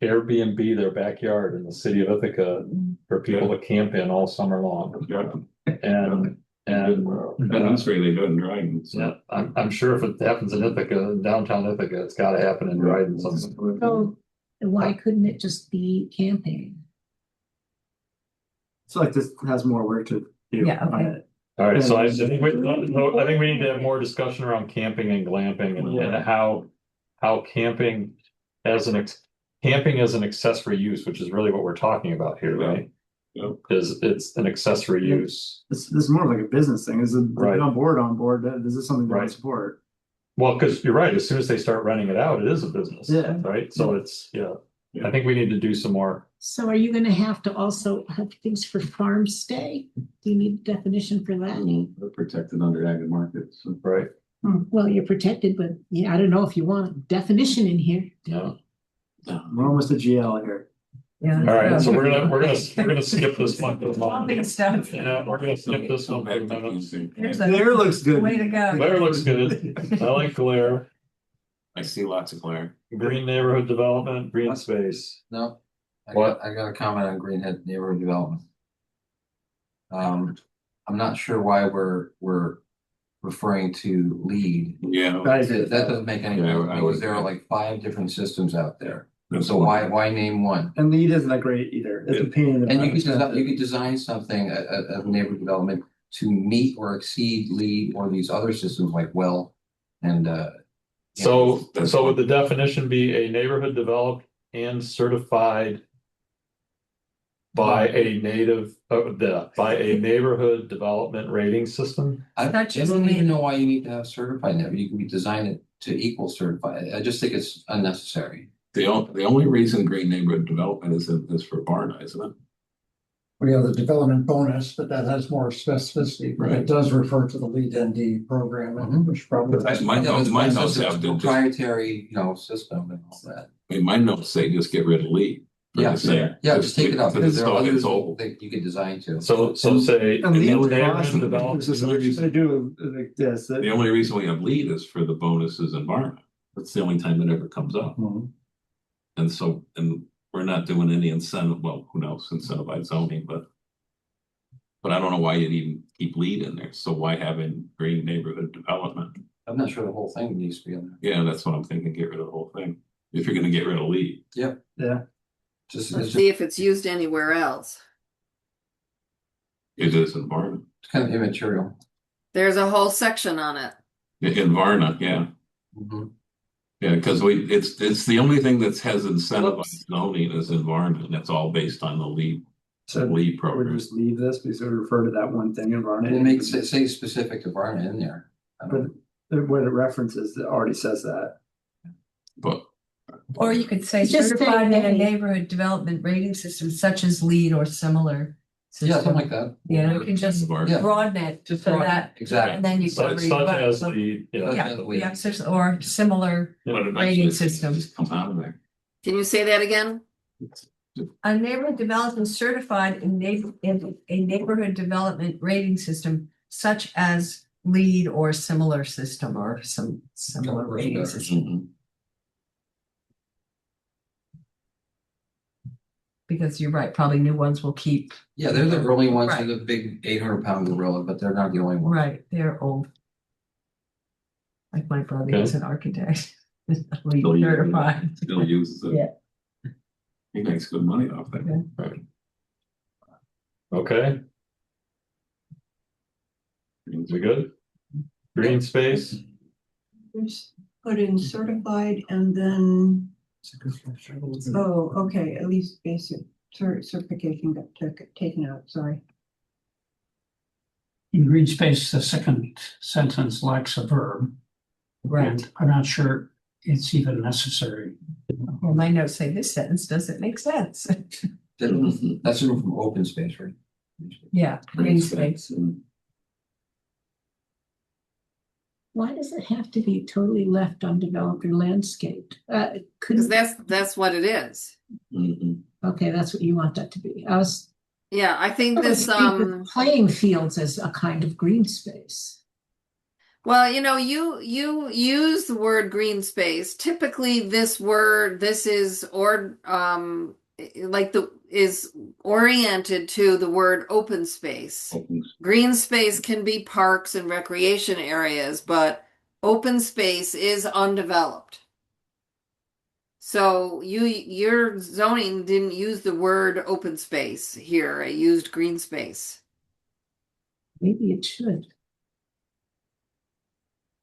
Airbnb their backyard in the city of Ithaca for people to camp in all summer long. Yeah. And That's really good in Dryden. yeah, I'm sure if it happens in Ithaca, in downtown Ithaca, it's gotta happen in Dryden somewhere. So why couldn't it just be camping? So like this has more work to do Yeah, okay. on it. All right, so I think we need to have more discussion around camping and glamping and how camping as camping as an accessory use, which is really what we're talking about here, right? Yeah. Is it's an accessory use. This is more like a business thing. Is it Right. on board? This is something that I Right. support. Well, because you're right, as soon as they start renting it out, it is a business. Yeah. Right, so it's, I think we need to do some more. So are you gonna have to also have things for farm stay? Do you need a definition for that? They're protected under ag markets. Right, Well, you're protected, but yeah, I don't know if you want a definition in here. no. We're almost a GL here. Yeah. All right, so we're gonna skip this one. for the moment. Big stuff. Yeah, we're gonna skip this one for a minute. There's a There looks good. way to go. Glare looks good. I like glare. I see lots of glare. Green neighborhood development, green space. No, What? I got a comment on Greenhead neighborhood development. I'm not sure why we're referring to lead. Yeah. That doesn't make any Yeah, sense I because would there are agree. like 5 different systems out there. That's So one. why name one? And lead isn't that great either. It's a pain in the And you butt. could design something a neighborhood development to meet or exceed lead or these other systems like well and So would the definition be a neighborhood developed and certified by a neighborhood development rating system. I Such as don't lead. even know why you need to have certified now. You can design it to equal certified. I just think it's unnecessary. The only reason green neighborhood development is for Varna, isn't it? We have the development bonus, but that has more specificity, but it does refer to the LEED ND program, which probably. My notes have to just, Proprietary, system and all that. I mean, my notes say just get rid of LEED. Yeah, just take it out, because because there are it's others old. that you could design to. So say. And the only neighborhood cost, development- they do like this. The only reason we have LEED is for the bonuses in Varna. That's the only time it ever comes up. And so, we're not doing any incentive, well, who knows, incentivized zoning, but I don't know why you'd even keep LEED in there. So why having green neighborhood development? I'm not sure the whole thing needs to be in Yeah, that's what I'm thinking. Get rid of the whole thing. If you're gonna get rid of LEED. there. Yeah. Just, Let's it's see if it's used anywhere else. It is in Varna. kind of immaterial. There's a whole section on it. In Varna, yeah. Yeah, because it's the only thing that has incentivized zoning is in Varna, and it's all based on the LEED We program. just leave this because we refer to that one thing in Varna. And make say specific to Varna in there. But what it references, it already says that. But Or you could say Just say certified in a A. neighborhood development rating system such as LEED or similar. Yeah, system. something like that. Yeah, you can just Yeah. broaden it so that, Exactly. and then you Such can. such as the, Yeah, or similar but rating eventually system. it just comes out of there. Can you say that again? A neighborhood development certified in a neighborhood development rating system such as LEED or similar system or some similar rating system. Because you're right, probably new ones will keep. Yeah, they're the early ones, Right. they're the big 800-pound gorilla, but they're not the only ones. Right, they're old. Like my brother Okay. is an architect. LEED Still uses it. certified. Still uses it. Yeah. He makes good money off that. Yeah. Right. Okay, we good? Green space, Just put in certified and then, oh, okay, at least basic certification got taken out, sorry. In green space, the second sentence lacks a verb. Right. And I'm not sure it's even necessary. Well, my notes say this sentence doesn't make sense. That's from open space, right? Yeah, green space. Why does it have to be totally left undeveloped or landscaped? Because Couldn't, that's what it is. okay, that's what you want that to be. I was. Yeah, I think I would this, think of playing fields as a kind of green space. well, you use the word green space. Typically, this is is oriented to the word open space. Green space can be parks and recreation areas, but open space is undeveloped. So your zoning didn't use the word open space here. It used green space. Maybe it should.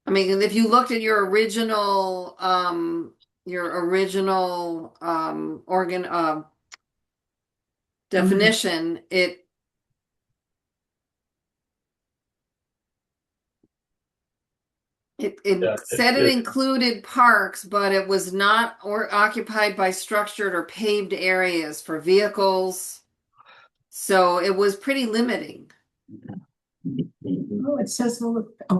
I mean, if you looked at your original definition, it said it included parks, but it was not occupied by structured or paved areas for vehicles. So it was pretty limiting. Oh, it says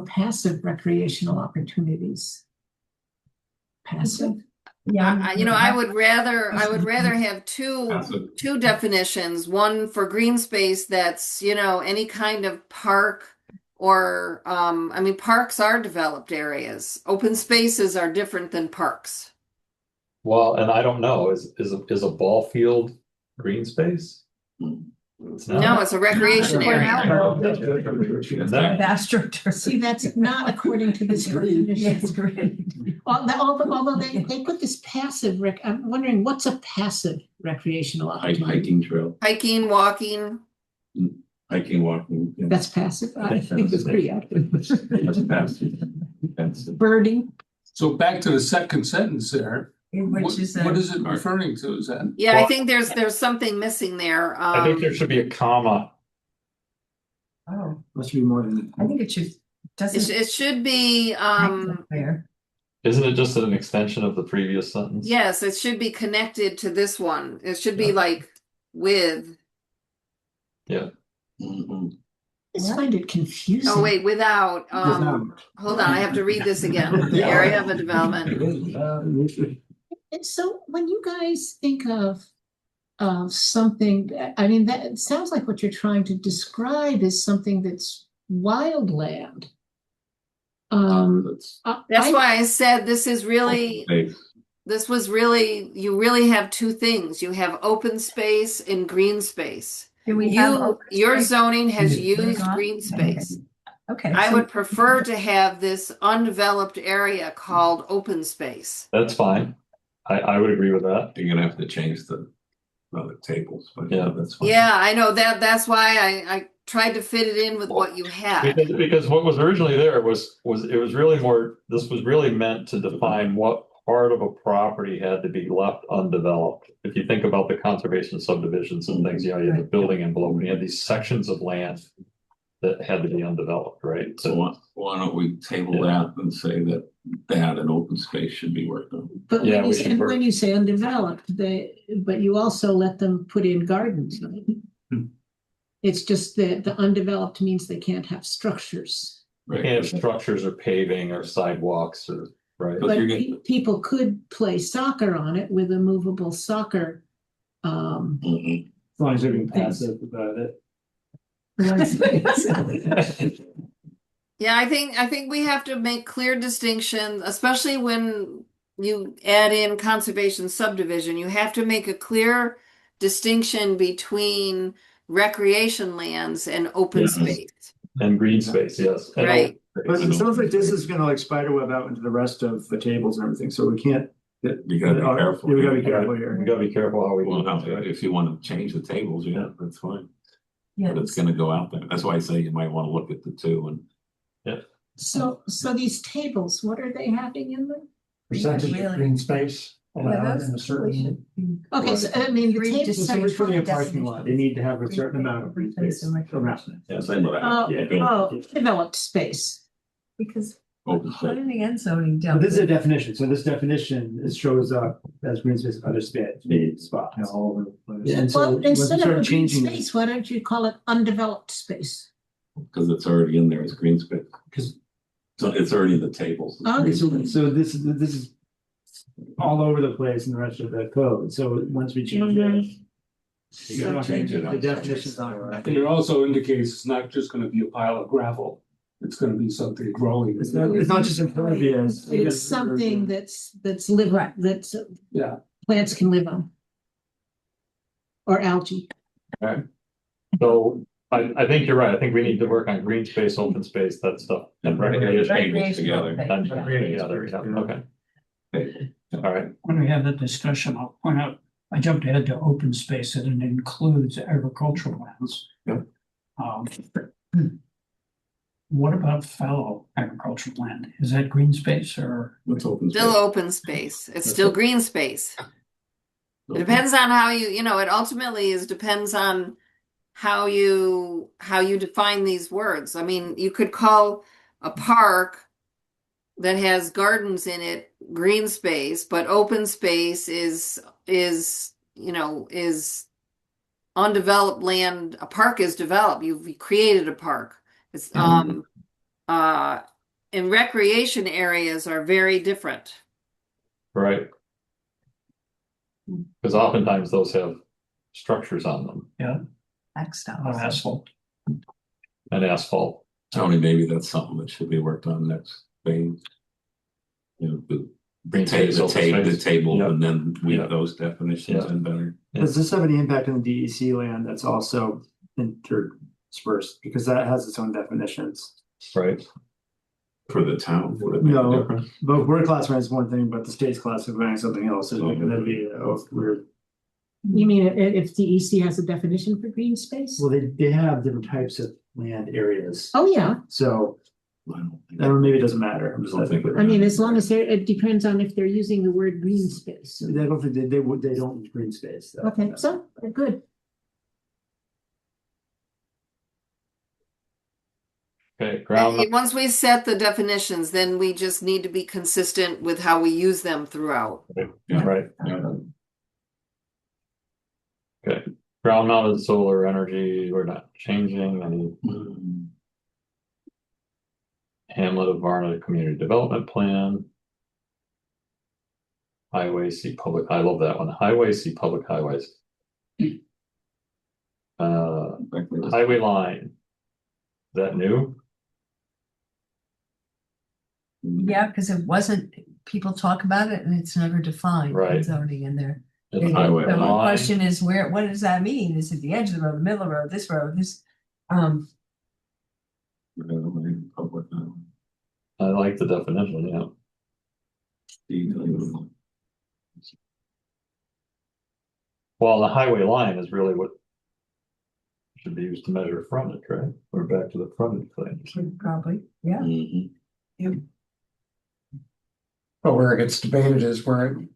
passive recreational opportunities. Passive. Yeah. I would rather have two definitions. One for green space that's, any kind of park or, parks are developed areas. Open spaces are different than parks. well, and I don't know, is a ball field green space? It's not. No, it's a recreation area. AstroTurf. See, that's not according to this definition. Although they put this passive I'm wondering what's a passive recreational opportunity? Hiking trail, Hiking, walking. walking. Yeah. That's passive. I think it's pretty active. That's passive. Birding. So back to the second sentence there, which is What is it referring to? Is that? Yeah, I think there's something missing there. I think there should be a comma. Oh, Must be more than. I think it should, doesn't. It should be, There. Isn't it just an extension of the previous sentence? yes, it should be connected to this one. It should be like with, Yeah. Mhm. I just find it confusing. oh wait, without, hold on, I have to read this again. The area of a development. And so when you guys think of something, I mean, that it sounds like what you're trying to describe is something that's wildland. That's why I said this is really, this was really, you really have two things. You have open space and green space. Do we have You, open your space? zoning has Put it used on? green space. Okay. I so- would prefer to have this undeveloped area called open space. That's fine. I would agree with that. You're gonna have to change the tables, but Yeah. that's fine. Yeah, I know that's why I tried to fit it in with what you had. Because what was originally there was it was really more, this was really meant to define what part of a property had to be left undeveloped. If you think about the conservation subdivisions and things, you know, you have the building envelope, and you had these sections of land that had to be undeveloped, right? So why don't we table that and say that an open space should be worked on? But Yeah, when you we say, should and work- when you say undeveloped, but you also let them put in gardens, right? It's just that the undeveloped means they can't have structures. You can't have structures or paving or sidewalks or, right? But But you're getting- people could play soccer on it with a movable soccer. Mhm. As long as they're being passive about it. Yeah, I think we have to make clear distinctions, especially when you add in conservation subdivision. You have to make a clear distinction between recreation lands and open Yes. space. And green space, yes. And Right. But it sounds like this is gonna like spiderweb out into the rest of the tables and everything, so we can't. You gotta be careful. Yeah, we gotta be careful here. We gotta be careful how we. Well, if you wanna change the tables, yeah, that's fine. Yeah, But it's gonna go out there. That's why I say you might wanna look at the two and. So these tables, what are they having in them? Percentage of Really? green space allowed those in a certain. Okay, so I mean, the Read tables. just So we're putting a Definition. parking lot, they need to have a certain amount of green space around it. Yeah, same with Oh, that. developed space. because Open planning space. and zoning But dealt this is a with. definition, so this definition, it shows up as green space, other spots. All over the place. Yeah, and so Well, once you instead of start a green changing. space, why don't you call it undeveloped space? Cause it's already in there as green space. Cause. So it's already the tables. Okay. So this is all over the place in the rest of the code, so once we change it. You gotta change it. The definition's not right. And it also indicates it's not just gonna be a pile of gravel, it's gonna be something growing. It's not just impervious. It's something that's living, that's Yeah. plants can live on. Or algae. So I think you're right. I think we need to work on green space, open space, that stuff. And recreation. Tables together. And together, yeah, okay. All right. When we have the discussion, I'll point out, I jumped ahead to open space and it includes agricultural lands. Yep. What about fallow agricultural land? Is that green space or? It's open space. Still open space. It's still green space. It depends on how you know, it ultimately depends on how you define these words. I mean, you could call a park that has gardens in it green space, but open space is undeveloped land. A park is developed. You've created a park. It's and recreation areas are very different. Right. Because oftentimes those have structures on them. Yeah. Asphalt. And asphalt. Tony, maybe that's something that should be worked on next phase. You know, the Green space, open space. table, Yep. and then we Yep. have those definitions Yep. in better. Does this have any impact on the DEC land that's also interspersed, because that has its own definitions? Right. For the town, would it make a No, difference? but we're classifying as one thing, but the state's classifying something else, so that'd be weird. You mean if DEC has a definition for green space? Well, they have different types of land areas, Oh, yeah. so Or maybe it doesn't matter. I'm just I don't think it- I mean, as long as it depends on if they're using the word green space. I don't think they would, they don't use green space. So. Okay, so, good. Okay, ground, Once we set the definitions, then we just need to be consistent with how we use them throughout. right, Yeah. okay, ground mounted solar energy, we're not changing any. Hamlet of Varna Community Development Plan. Highway, see public, I love that one, highway, see public highways. Highway line. Is that new? Yeah, because it wasn't, people talk about it and it's never defined in Right. zoning in there. It's The highway the line. question is where, what does that mean? Is it the edge of the road, the middle of the road, this road, this? Public. I like the definition, yeah. Well, the highway line is really what should be used to measure frontage, right? We're back to the frontage thing. Probably, yeah. But where it gets debated is where it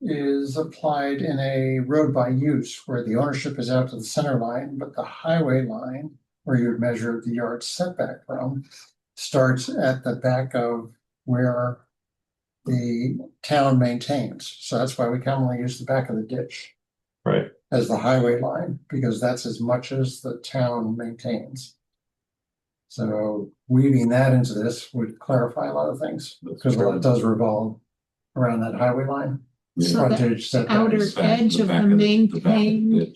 is applied in a road by use, where the ownership is out to the center line, but the highway line, where you would measure the yard setback from, starts at the back of where the town maintains. So that's why we commonly use the back of the ditch Right, as the highway line, because that's as much as the town maintains. So weaving that into this would clarify a lot of things, because a lot does revolve around that highway line. So the Frontage, outer setbacks. edge of the maintained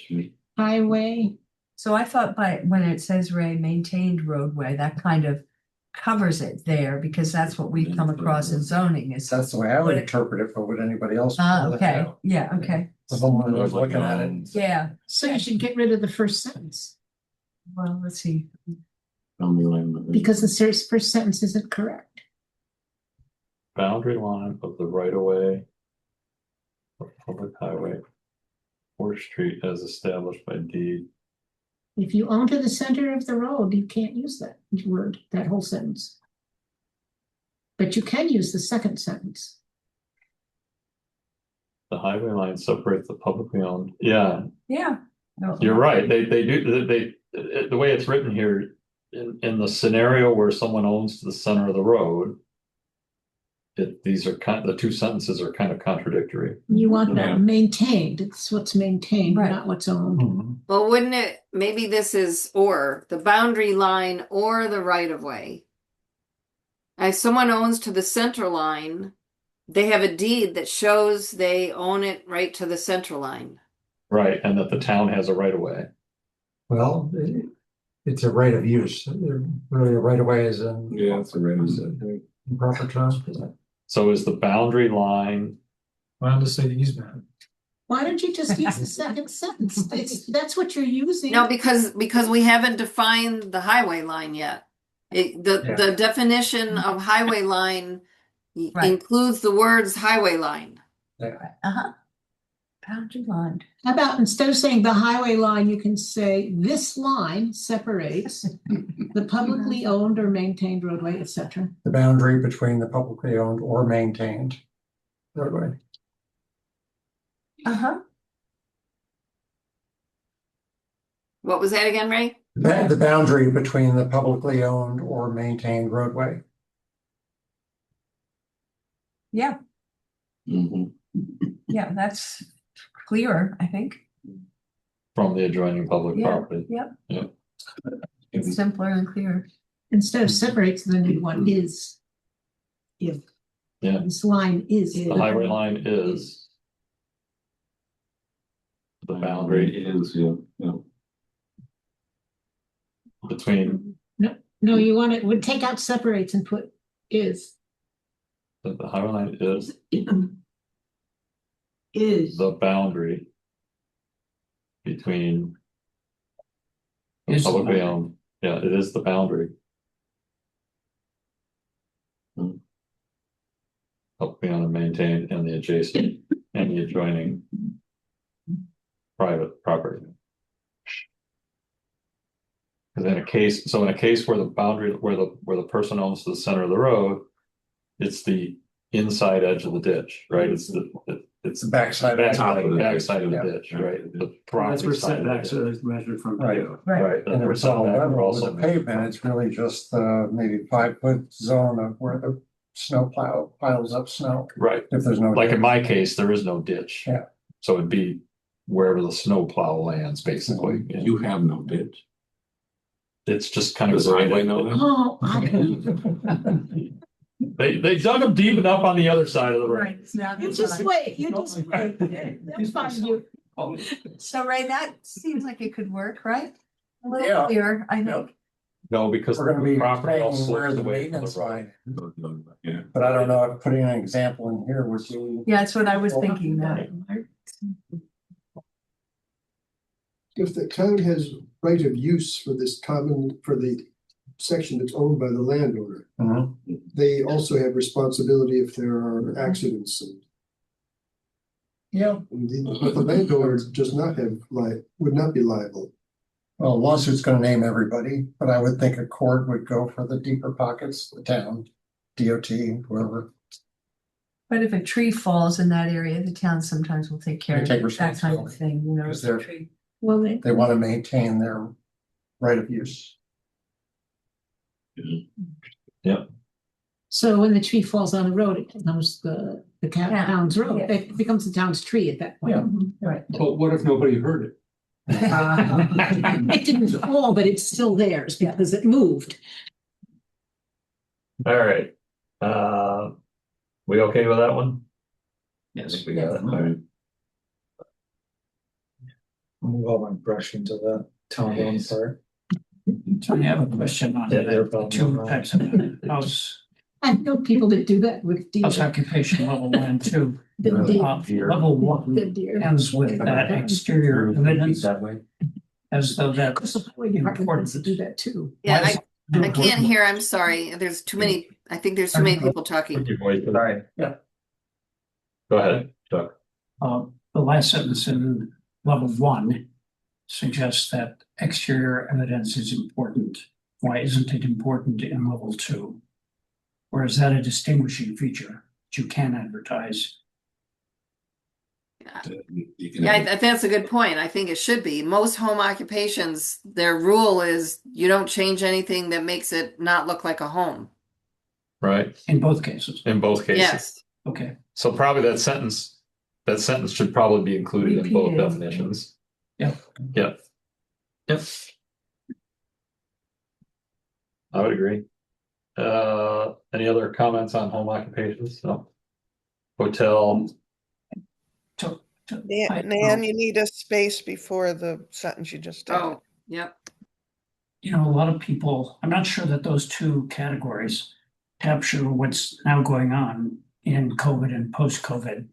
highway. So I thought by, when it says Ray maintained roadway, that kind of covers it there, because that's what we've come across in zoning is. That's the way I would interpret it, but would anybody else? Okay, yeah, okay, The homeowner was looking at it. yeah, So you should get rid of the first sentence, well, let's see. because the first sentence isn't correct. boundary line of the right of way. Of public highway. Or street as established by deed. If you own to the center of the road, you can't use that word, that whole sentence. But you can use the second sentence. The highway line separates the publicly owned, yeah, Yeah. you're right, they do, the way it's written here. In the scenario where someone owns to the center of the road. These are the two sentences are kind of contradictory. You want Yeah. that maintained, it's what's maintained, Right. not what's owned. Well, wouldn't it, maybe this is or the boundary line or the right of way. If someone owns to the center line, they have a deed that shows they own it right to the center line. Right, and that the town has a right of way. Well, it's a right of use, really a right of way is in. Yeah, it's a right. Proper term. So is the boundary line, Why don't just say the easement? Why don't you just use the second sentence? That's what you're using. No, because we haven't defined the highway line yet. The definition of highway line Right. includes the words highway line. Uh-huh. Boundary line. How about instead of saying the highway line, you can say this line separates the publicly owned or maintained roadway, etc. The boundary between the publicly owned or maintained roadway. Uh-huh. What was that again, Ray? The boundary between the publicly owned or maintained roadway. Yeah, yeah, that's clearer, I think. from the adjoining public Yeah. property? Yep. It's simpler and clearer. Instead of separates, the new one is. If. Yeah. This line is. The highway line is. The boundary is, yeah. between, No, you want it, would take out separates and put is. the highway line is Is. the boundary. Between. Is the Publicly boundary. owned, yeah, it is the boundary. Publicly owned and maintained and the adjacent and the adjoining. Private property. Because in a case where the boundary, where the person owns the center of the road, it's the inside edge of the ditch, right? It's the backside. backside of the Yeah. ditch, right? The That's property where side of the setbacks ditch. are measured from. Right. view. Right. And if it's all level with the pavement, it's really just maybe 5 foot zone of where the snow plow piles up snow. Right. If there's no. Like in my case, there is no ditch. Yeah. So it'd be wherever the snow plow lands, basically. Yeah. You have no ditch. It's just kind of. Does anybody know that? Oh, They dug them deep enough on the other side of the road. Right, it's now you the just side. wait, you just wait. They'll find you. So Ray, that seems like it could work, right? A little Yeah. clearer, I think. No, because We're gonna be the property all saying where slopes the away from maintenance the road. line, Yeah. but I don't know if putting an example in here would be. Yeah, that's what I was thinking that. If the town has right of use for this common, for the section that's owned by the landowner, they also have responsibility if there are accidents. Yeah. But the landowner does not have would not be liable. Well, a lawsuit's gonna name everybody, but I would think a court would go for the deeper pockets, the town, DOT, whoever. But if a tree falls in that area, the town sometimes will take care They of take that kind of responsibility, thing, you know. because if the they're- tree- Well, They wanna maintain their right of use. so when the tree falls on the road, it becomes the Yeah. town's road. Yeah. It becomes the town's tree at that point. Right. But what if nobody heard it? It didn't fall, but it's still theirs because it moved. All right. We okay with that one? I Yes. think we got it. All right. Move all my brush into the town own part. Tony, I have a question on Yeah, they're the both two wrong. types of house I know people that do that with deer. house occupation level 1 and 2. The deer. Level 1 The deer. ends with that exterior evidence That way. as though that Because the police department wants to do that too. Yeah, Why is I can't hear, I'm sorry. There's too many, I think there's too many people talking. Put your voice in. Sorry. Go ahead, Chuck. the last sentence in level 1 suggests that exterior evidence is important. Why isn't it important in level 2? Or is that a distinguishing feature that you can advertise? You can Yeah, have- I think that's a good point. I think it should be. Most home occupations, their rule is you don't change anything that makes it not look like a home. Right, In both cases. in both cases. Yes. Okay. So probably that sentence should probably be included in both Repeated. definitions. Yeah. Yep. Yep. I would agree. Any other comments on home occupations? No. Hotel, Nan, you need a space before the sentence you just did. Oh, yep. you know, a lot of people, I'm not sure that those two categories capture what's now going on in COVID and post-COVID.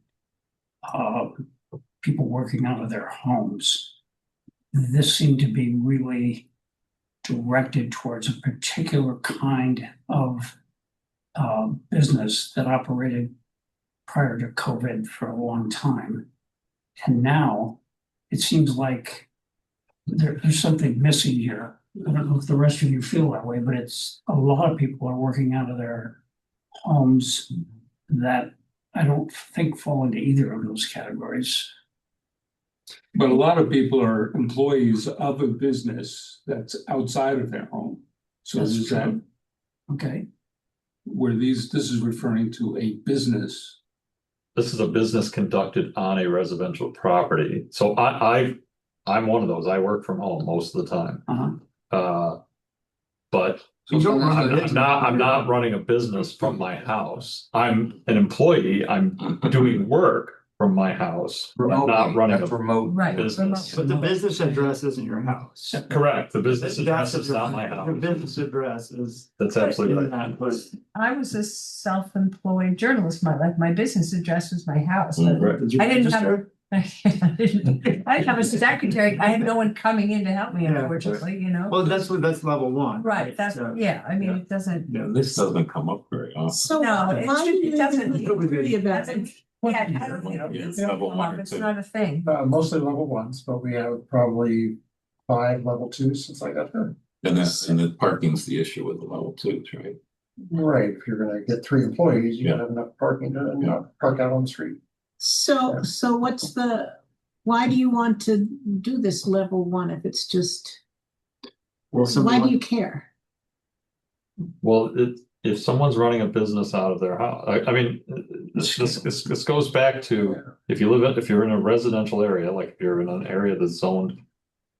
People working out of their homes. This seemed to be really directed towards a particular kind of business that operated prior to COVID for a long time. And now it seems like there's something missing here. I don't know if the rest of you feel that way, but it's a lot of people are working out of their homes that I don't think fall into either of those categories. But a lot of people are employees of a business that's outside of their home. So That's is that true. Okay, where this is referring to a business? this is a business conducted on a residential property. So I'm one of those. I work from home most of the time. But So I'm not running a business from my house. I'm an employee. I'm doing work from my house. but I'm not running That's a remote. Right. business. But the business address isn't your house. Correct. The business address is not my The house. business address is. That's absolutely right. Not, but I was a self-employed journalist. My business address was my house. but Right. did you I didn't have register? I didn't have a secretary. I had no one coming in to help me, Yeah. unfortunately, you know? Well, that's level 1. Right, that's, So- yeah, I mean, it doesn't, Yeah, this doesn't come up very often. So No, why it do should- it you doesn't- even agree about doesn't- it? yeah, I don't think Yeah, it's level 1 or it's 2. not a thing. Mostly level 1s, but we have probably 5 level 2s since I got here. And the parking's the issue with the level twos, right? Right, if you're gonna get 3 employees, you gotta have enough parking to not park out on the street. So why do you want to do this level 1 if it's just, Well, why do you care? Well, if someone's running a business out of their house, I mean, this goes back to if you're in a residential area, like if you're in an area that's zoned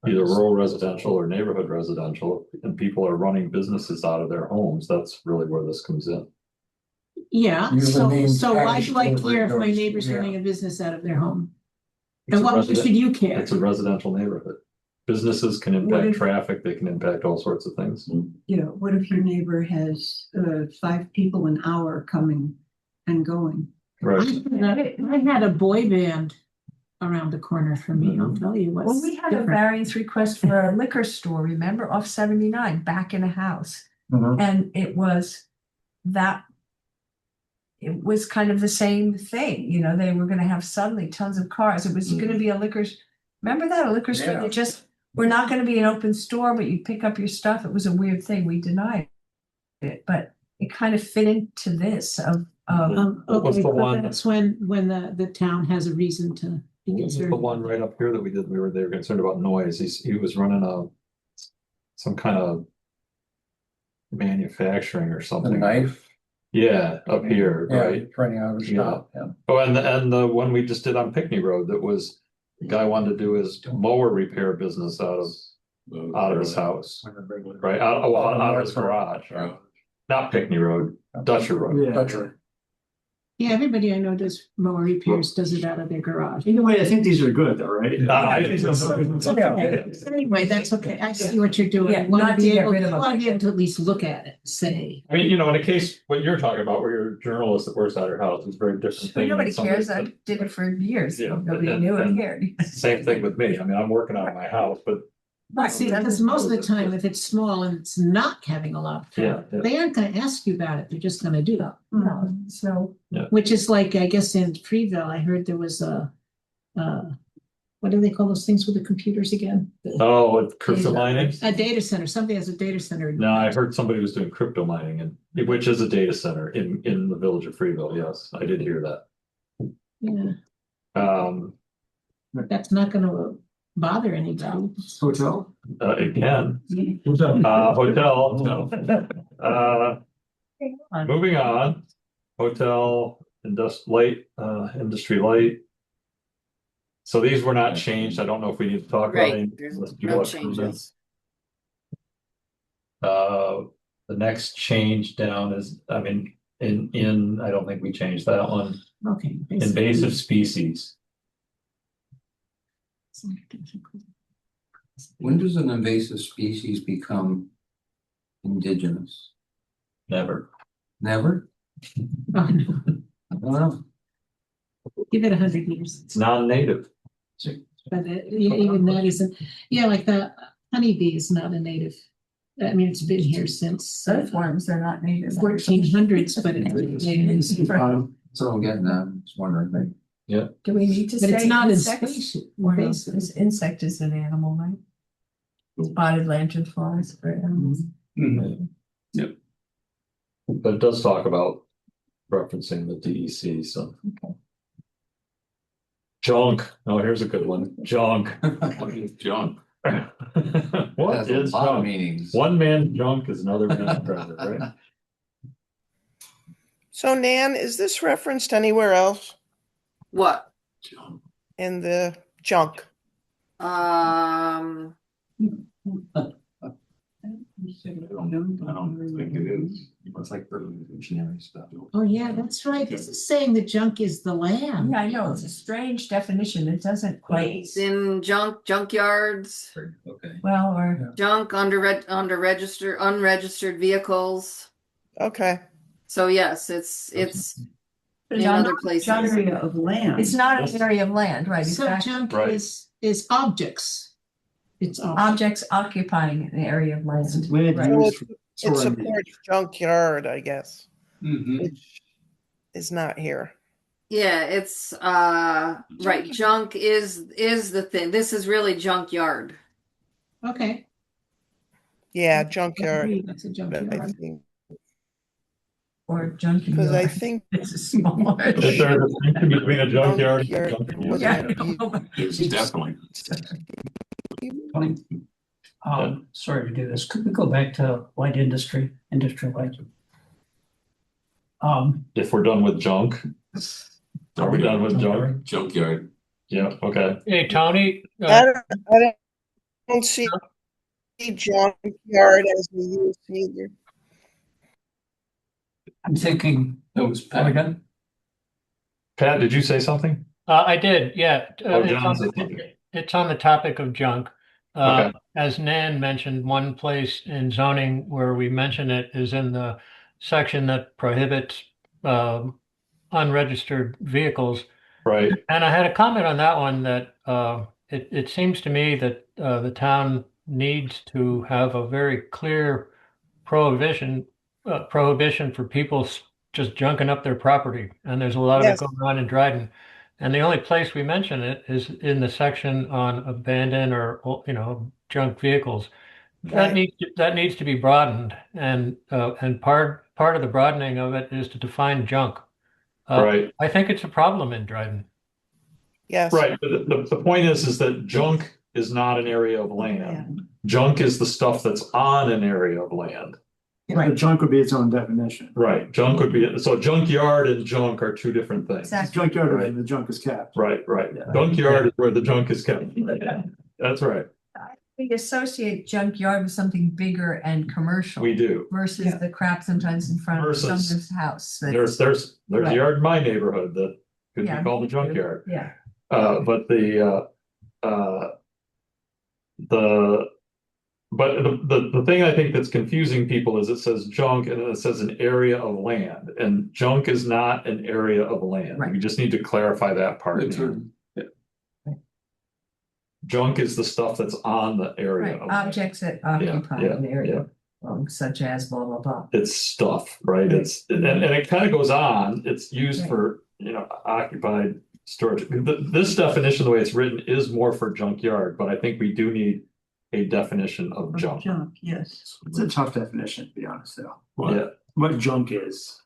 either rural residential or neighborhood residential, and people are running businesses out of their homes, that's really where this comes in. Yeah, Usually means so why package do I delivery care if my goes- neighbor's yeah. running a business out of their home? It's And a why resident- should you care? It's a residential neighborhood. Businesses can What impact if- traffic, they can impact all sorts of things. You know, what if your neighbor has 5 people an hour coming and going? Right. I had a boy band around the corner from me, I'll tell you what's. Well, we had a different. variance request for a liquor store, remember, off 79, back in a house. Mhm. And it was kind of the same thing, you know, they were gonna have suddenly tons of cars. It was gonna be a remember that, a liquor store Yeah. that just, we're not gonna be an open store, but you pick up your stuff. It was a weird thing. We denied it, but it kind of fit into this of What's Okay, the but one- that's when the town has a reason to be This is the concerned. one right up here that they were concerned about noise. He was running some kind of manufacturing or The something. knife, Yeah, up here, yeah, right? it's running out of Yeah. shop, yeah. Oh, and the one we just did on Pickney Road, that was, the guy wanted to do his mower repair business out of his house, right? Out of his garage. Yeah. Not Pickney Road, Dutcher Road. Yeah. Dutcher. Yeah, everybody I know does mower repairs, does it out of their garage. Either way, I think these are good though, right? I think so. Okay. Anyway, that's okay, I see what you're doing. Yeah, You wanna not to be get able, rid of you them. wanna be able to at least look at it, say. I mean, in a case, what you're talking about, where you're a journalist that works out of your house, is very different thing. than nobody somebody cares. that- I did it for years. Yeah, Nobody and- knew and- it cared. Same thing with me. I mean, I'm working out of my house, but See, because most of the time, if it's small and it's not having a lot of traffic, Yeah, yeah. they aren't gonna ask you about it, they're just gonna do that. No, so Which is like, I guess in Freeville, I heard there was what do they call those things with the computers again? oh, with crypto mining? A data center, somebody has a data center. No, I heard somebody was doing crypto mining, and which is a data center in the village of Freeville. Yes, I did hear that. Yeah, that's not gonna bother anybody. Hotel? It can. Yeah. Hotel. Moving on. Hotel, industry light. So these were not changed. I don't know if we need to talk about Right, any. there's Unless you no want to comment. changes. The next change down is, I mean, I don't think we changed that one. Okay. Invasive species. When does an invasive species become indigenous? Never. Never? Oh, no. I don't know. Give it 100 years, It's non-native. but even that isn't, yeah, like the honeybee is not a native. I mean, it's been here since earthworms, they're not native. 1400s, but it's So I'm getting that, I'm just wondering, Yeah. Do we need to But say it's not insects? Or no? This insect is an animal, right? Spotted lanternflies are animals. Yep. But it does talk about referencing the DEC, so. Junk. Oh, here's a good one. Junk. What is junk? What Has a is lot of junk? meanings. One man's junk is another man's treasure, right? So Nan, is this referenced anywhere else What? in the junk? I don't think it is. It's like evolutionary stuff. Oh, yeah, that's right. This is saying the junk is the land. Yeah, I know, it's a strange definition. It doesn't quite, It's in junkyards, Okay. well, or junk unregistered vehicles. Okay. So yes, it's But in it's other not places. Area of land. it's not an area of land, right? So Exactly. junk Right. is objects. It's objects. Objects occupying an area of land. Land Right. used So for it storing supports junkyard, I guess, Mhm. which is not here. Yeah, it's right. Junk is the thing. This is really junkyard. Okay. Yeah, junkyard, That's a I junkyard. think, Or junkyard. because I think It's a small. Is there a distinction between a junkyard and a junkyard junkyard? was Yeah, There's definitely. Tony, sorry to do this. Could we go back to light industry, industrial light? If we're done with junk, are we done with junk? Junkyard. Yeah, okay. Hey, Tony, I don't see junkyard as a use either. I'm thinking those, again, Pat, did you say something? I did, yeah. Oh, John said something. It's on the topic of junk. Okay. As Nan mentioned, one place in zoning where we mention it is in the section that prohibits unregistered vehicles. Right. And I had a comment on that one that it seems to me that the town needs to have a very clear prohibition for people just junking up their property. And there's a lot of it Yes. going on in Dryden. And the only place we mention it is in the section on abandoned or, junk vehicles. That Right. needs to be broadened, and part of the broadening of it is to define junk. Right. I think it's a problem in Dryden. Yes. Right, but the point is that junk is not an area of land. Junk is the stuff that's on an area of land. Right, junk would be its own definition. Right, junk would be, so junkyard and junk are two different things. Exactly. Junkyard, Right. and the junk is kept. Right. Junkyard is where the junk is kept. That's right, We associate junkyard with something bigger and commercial. we do. Versus the crap sometimes in front of Versus- someone's house. that's- There's a Right. yard in my neighborhood that could be Yeah, called a me too. junkyard. Yeah. But the thing I think that's confusing people is it says junk and then it says an area of land, and junk is not an area of land. Right. We just need to clarify that part. Junk is the stuff that's on the area. Right, of land. objects that occupy an yeah. area, such as blah, blah, blah. It's stuff, right? Right. And it kind of goes on. It's used Right. for, occupied storage. This definition, the way it's written, is more for junkyard, but I think we do need a definition of junk. Junk, yes. It's a tough definition, to be honest, though. Yeah, What junk is.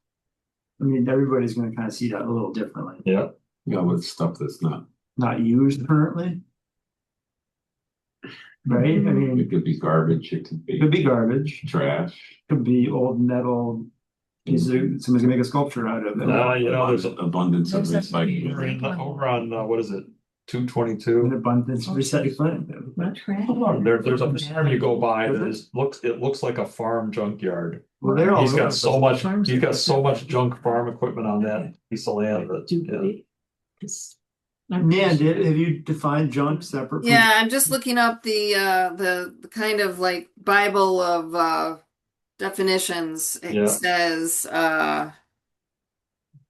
I mean, everybody's gonna kind of see that a little differently. yeah. Yeah, with stuff that's not. Not used currently. Right, I mean, It could be garbage, it could it could be be garbage, trash. could be old metal. Someone's gonna make a sculpture out of it. There's Abundance of There's a- recycling. over on, what is it, An 222? abundance of recycling. There's a farm you go by that it looks like a farm junkyard. Well, they're all. He's got over. so much junk farm equipment on that piece of land that, yeah. Nan, have you defined junk separate? from- Yeah, I'm just looking up the kind of like Bible of definitions. It Yeah. says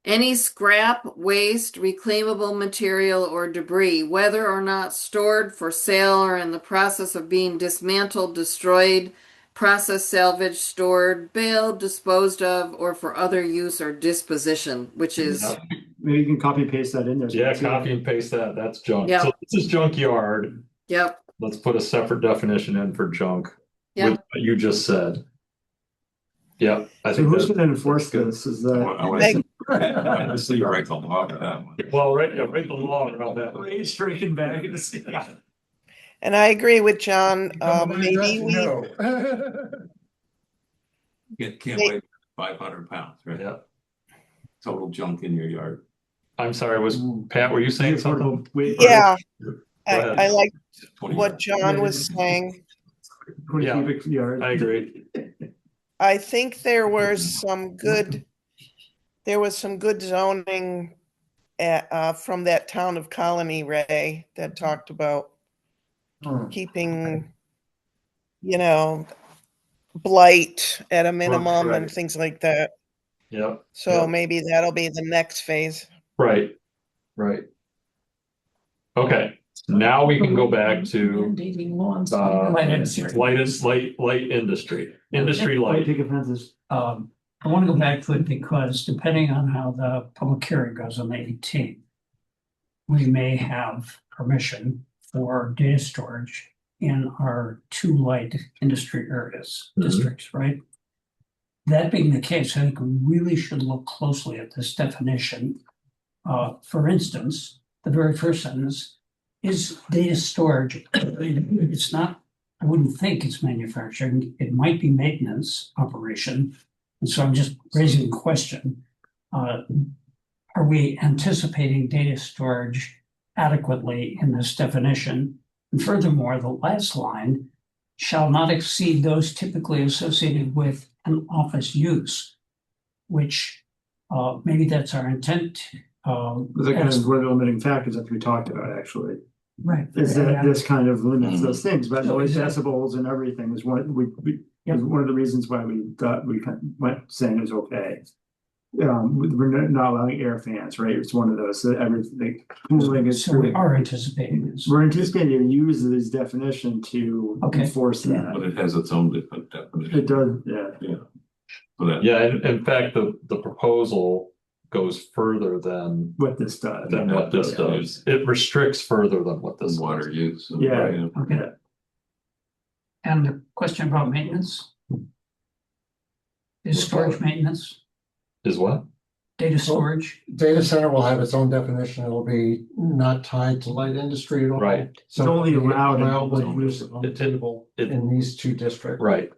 any scrap, waste, reclaimable material, or debris, whether or not stored for sale or in the process of being dismantled, destroyed, processed, salvaged, stored, baled, disposed of, or for other use or disposition, which is Yeah. Maybe you can copy and paste that in there. Yeah, copy and paste that. That's junk. Yeah. So this is junkyard. yep. Let's put a separate definition in for junk. Yeah. With what you just said. Yeah, I So think who's that's gonna enforce this? Is that? I see you write the law for that one. well, right the law around that. He's drinking back in the sea. And I agree with John, maybe we, Can't weigh 500 pounds, right? Yeah. Total junk in your yard. I'm sorry, Pat, were you saying something? yeah, ahead. I like 20 what yards. John was saying. 20 Yeah. cubic yards. I agree. I think there was some good zoning from that town of Colony, Ray, that talked about keeping, blight at a minimum and right. things like that. Yeah. So Yeah. maybe that'll be the next phase. Right. Okay, now we can go back to Mandating lawns. Light industry. light industry, Why light. take offenses? I want to go back to it because depending on how the public hearing goes on the 18th, we may have permission for data storage in our two light industry areas, Mhm. districts, right? That being the case, I think we really should look closely at this definition. For instance, the very first sentence is data storage. It's not, I wouldn't think it's manufacturing. It might be maintenance operation. And so I'm just raising a question. Are we anticipating data storage adequately in this definition? And furthermore, the last line shall not exceed those typically associated with an office use, which maybe that's our intent. That kind of one of the limiting factors that we talked about, actually. Right. Is that Yeah. this kind of limits those things, but So noise is that- decibels and everything is one, Yep. is one of the reasons why we thought we kind of went saying it was okay. We're not allowing air fans, right? It's one of those, so everything, cooling is. So we are anticipating this. We're anticipating to use this definition to Okay. enforce that. But it has its own different definition. It does, yeah. So that, Yeah, in fact, the proposal goes further than What this does. what this does. It restricts further than what this water does. use. Yeah. Okay. And the question about maintenance? Is storage maintenance, Is what? data storage? Data center will have its own definition. It'll be not tied to light industry at all. Right. It's only allowed in- Allowable use It- in these two districts. Right.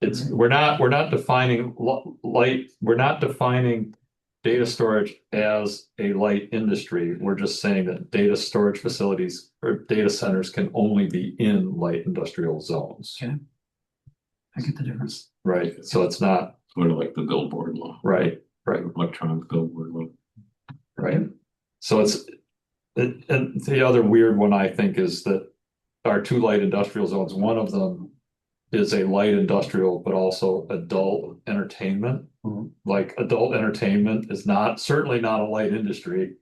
It's, we're not defining light, we're not defining data storage as a light industry. We're just saying that data storage facilities or data centers can only be in light industrial zones. Okay. I get the difference. Right, so it's not, Sort of like the billboard law, right, electronic billboard law. right. So it's, and the other weird one I think is that our two light industrial zones, one of them is a light industrial, but also adult entertainment. Mhm. Like adult entertainment is not, certainly not a light industry,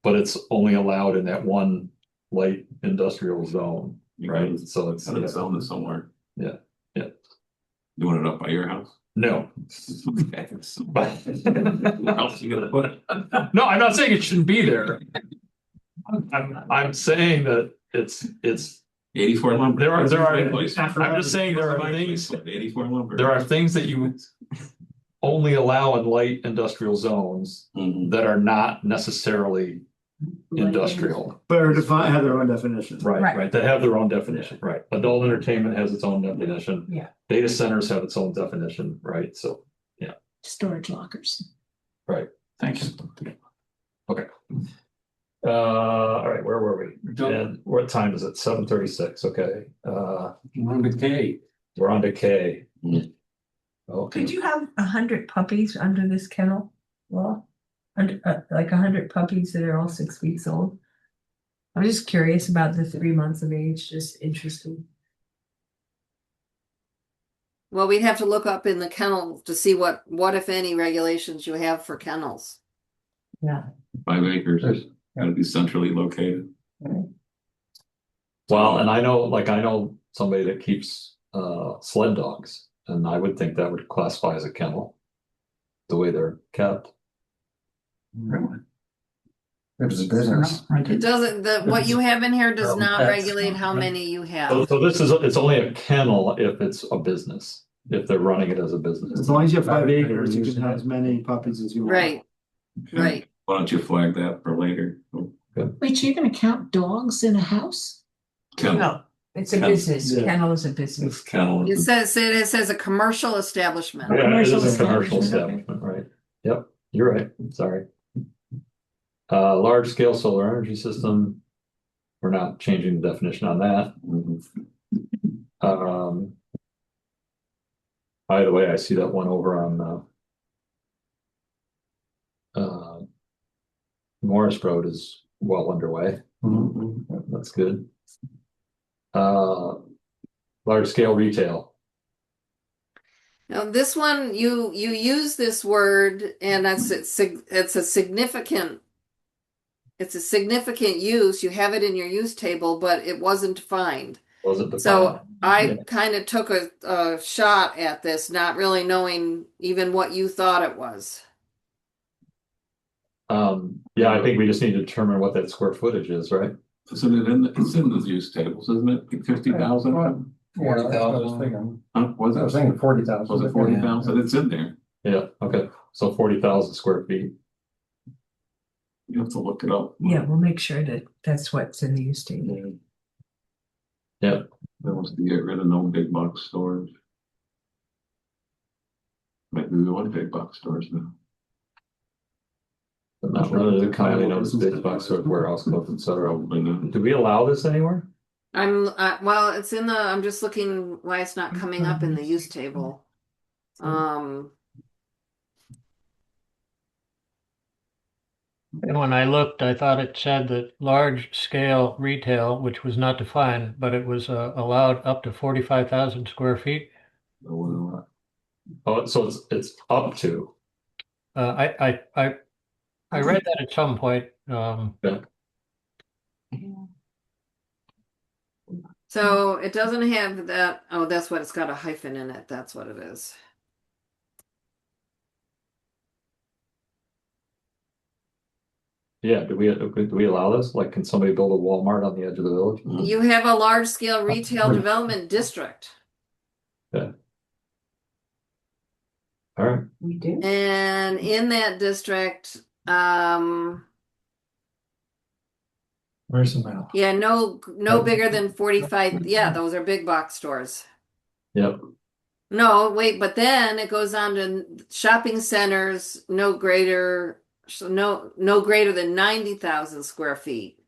but it's only allowed in that one light industrial zone, right? So it's, Gotta zone it somewhere. Yeah, yeah. Doing it up by your house? No. Okay. But Where else you gonna put it? no, I'm not saying it shouldn't be there. I'm saying that it's 84 lumber. there are Place. I'm just saying there are things 84 lumber. there are things that you only allow in light industrial zones Mhm. that are not necessarily industrial. But are defined, have their own definition. Right, Right. right. They have their own definition, right? Adult entertainment has its own definition. Yeah. Data centers have its own definition, right? So, Storage lockers. right. Thank you. Okay. All right, where were we? Done. And what time is it? 7:36. Okay. On the K. We're on to K. Mm. Okay. Could you have 100 puppies under this kennel law? Under, like 100 puppies that are all 6 weeks old? I'm just curious about the 3 months of age, just interesting. Well, we'd have to look up in the kennel to see what if any regulations you have for kennels. Yeah. 5 acres, gotta be centrally located. Well, and I know somebody that keeps sled dogs, and I would think that would classify as a kennel. The way they're kept. Really? It was a business. It doesn't, what you have in here does not That's- regulate how many you So, have. so it's only a kennel if it's a business, if they're running it as a business. As long as you have 5 Right. acres, you can have as many puppies as you want. Right, right. Why don't you flag that for later? Wait, so you're gonna count dogs in a house? Kennel. No, it's a Kennel. business. Yeah. Kennel is a business. It's kennel. It says a commercial establishment. Yeah, it is Commercial a commercial establishment. establishment, right? Yep, you're right, sorry. Large scale solar energy system. We're not changing the definition on that. By the way, I see that one over on Morris Road is well underway. That's good. Large scale retail. Now, this one, you use this word and it's a significant use. You have it in your use table, but it wasn't defined. Was it So defined? I Yeah. kind of took a shot at this, not really knowing even what you thought it was. Yeah, I think we just need to determine what that square footage is, right? Isn't it in, it's in the use tables, isn't it? 50,000? Yeah, that's what I was thinking. Was I was it? thinking 40,000. Was it 40,000? It's in there. Yeah, okay, so 40,000 square feet. You have to look it up. Yeah, we'll make sure that that's what's in the use table. Yeah, That was to get rid of no big box stores. Maybe we want big box stores now. but not limited to commonly known as big box stores, warehouse clubs, et cetera. Probably not. Do we allow this anywhere? Well, it's in the, I'm just looking why it's not coming up in the use table. And when I looked, I thought it said that large scale retail, which was not defined, but it was allowed up to 45,000 square feet. Oh, so it's up to. I read that at some point. Yeah. So it doesn't have that. Oh, that's what it's got, a hyphen in it. That's what it is. Yeah, do we allow this? Like, can somebody build a Walmart on the edge of the village? You have a large scale retail development district. Yeah. All right. We do. And in that district, Where's the map? yeah, no bigger than 45. Yeah, those are big box stores. Yep. No, wait, but then it goes on to shopping centers, no greater than 90,000 square feet.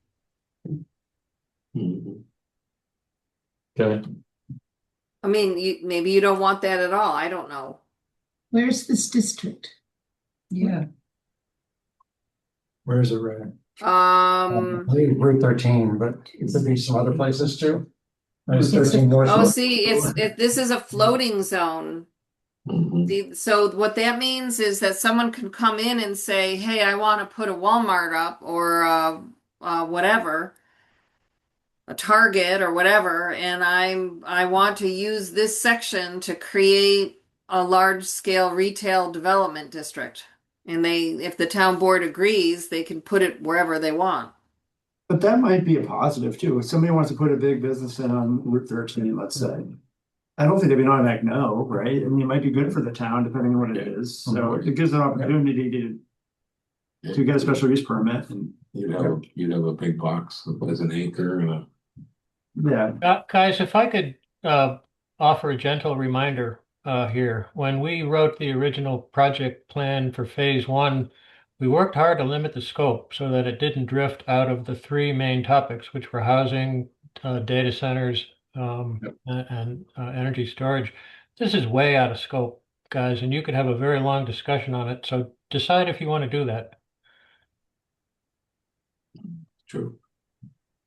Okay. I mean, maybe you don't want that at all. I don't know. Where's this district? Yeah. Where is it, Ray? Um, I think Route 13, but it could be some other places too. There's 13 North. oh, see, this is a floating zone. So what that means is that someone can come in and say, hey, I want to put a Walmart up or whatever, a Target or whatever, and I want to use this section to create a large scale retail development district. And if the town board agrees, they can put it wherever they want. But that might be a positive too. If somebody wants to put a big business in on Route 13, let's say. I don't think they'd be automatic no, right? I mean, it might be good for the town depending on what it is. So it gives an opportunity to get a special use permit. And You'd have a big box as an anchor and a. yeah, Guys, if I could offer a gentle reminder here. When we wrote the original project plan for phase one, we worked hard to limit the scope so that it didn't drift out of the three main topics, which were housing, data centers, and energy storage. This is way out of scope, guys, and you could have a very long discussion on it. So decide if you want to do that. True.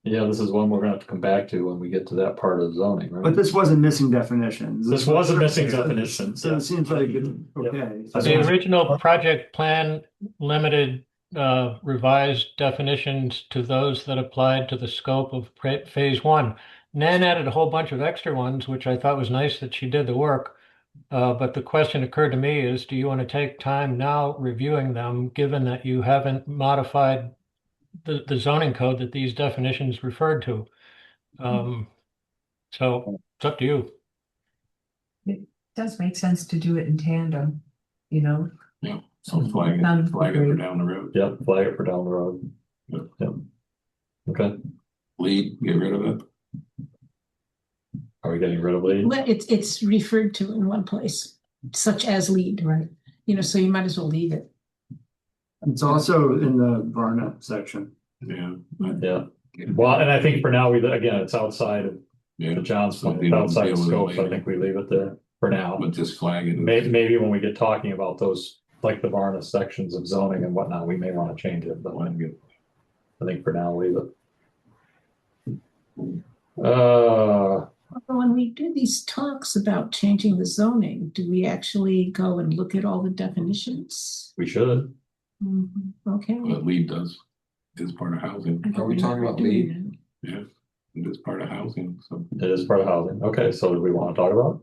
Yeah, this is one we're gonna have to come back to when we get to that part of zoning, right? but this wasn't missing definitions. This was a missing definition. So it seems like okay. The original project plan limited revised definitions to those that applied to the scope of phase one. Nan added a whole bunch of extra ones, which I thought was nice that she did the work. But the question occurred to me is, do you want to take time now reviewing them, given that you haven't modified the zoning code that these definitions referred to? So it's up to you. It does make sense to do it in tandem, you know? Yeah, so flag it for down the road. Yep, flag it for down the road. Yep. Okay. Lead, get rid of it. Are we getting rid of lead? Well, it's referred to in one place, such as lead, right? You know, so you might as well leave it. It's also in the Varna section. Yeah. Yeah. Well, and I think for now, it's outside of John's point, it's outside of scope, so I think we leave it there for now. But just flag it. Maybe when we get talking about those, like the Varna sections of zoning and whatnot, we may want to change it, but I think for now, leave it. When we do these talks about changing the zoning, do we actually go and look at all the definitions? We should. Okay. Well, lead does, is part of housing. Are we talking about lead? Yeah, it is part of housing, so. It is part of housing. Okay, so do we want to talk about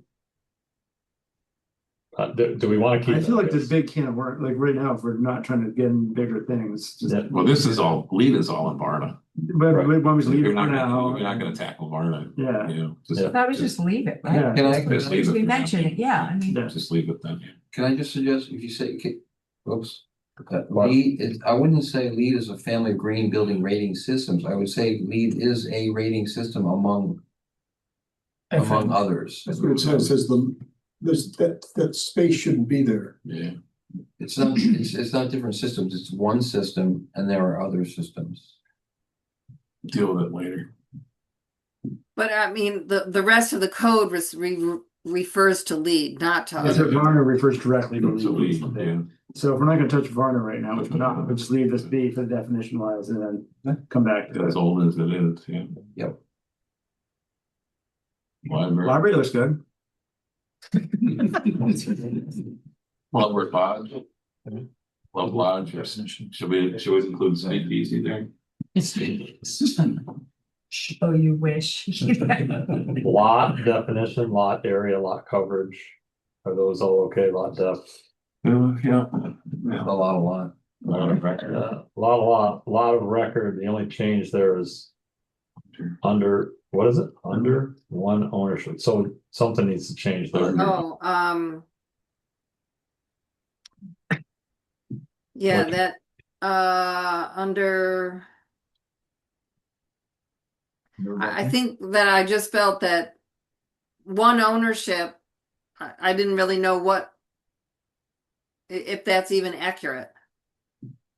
Do we want to keep? I feel it? like this big can of work, like right now, if we're not trying to get in bigger things, just. Yeah. Well, this is all, lead is all in Varna. But Right. why don't we leave it You're for not now? gonna, you're not gonna tackle Varna. Yeah. You know, Yeah. That was just leave it, right? Yeah. Can I, Just leave it We for now. mentioned it, yeah, I mean. Yeah. Just leave it then. can I just suggest, if you say, oops. What? LEED is, I wouldn't say LEED is a family of green building rating systems. I would say LEED is a rating system among others. That's what it says, that space shouldn't be there. Yeah. It's not, it's not different systems. It's one system and there are other systems. Deal with it later. But I mean, the rest of the code refers to lead, not to Yes, other. Varna refers directly to So lead. yeah. So if we're not gonna touch Varna right now, which we're not, we'll just leave this be for the definition wise and then come back to As it. old as it is, yeah. Yep. Library. Library looks good. Love Lodge. Love Lodge, yes. Should we include speakeasy there? Oh, you wish. Lot definition, lot area, lot coverage. Are those all okay? Lot depth? Yeah. A lot. Lot of record. Lot of record. The only change there is under, what is it? Under one ownership. So something needs to change there. Oh, yeah, What? that, under, I think that I just felt that one ownership, I didn't really know if that's even accurate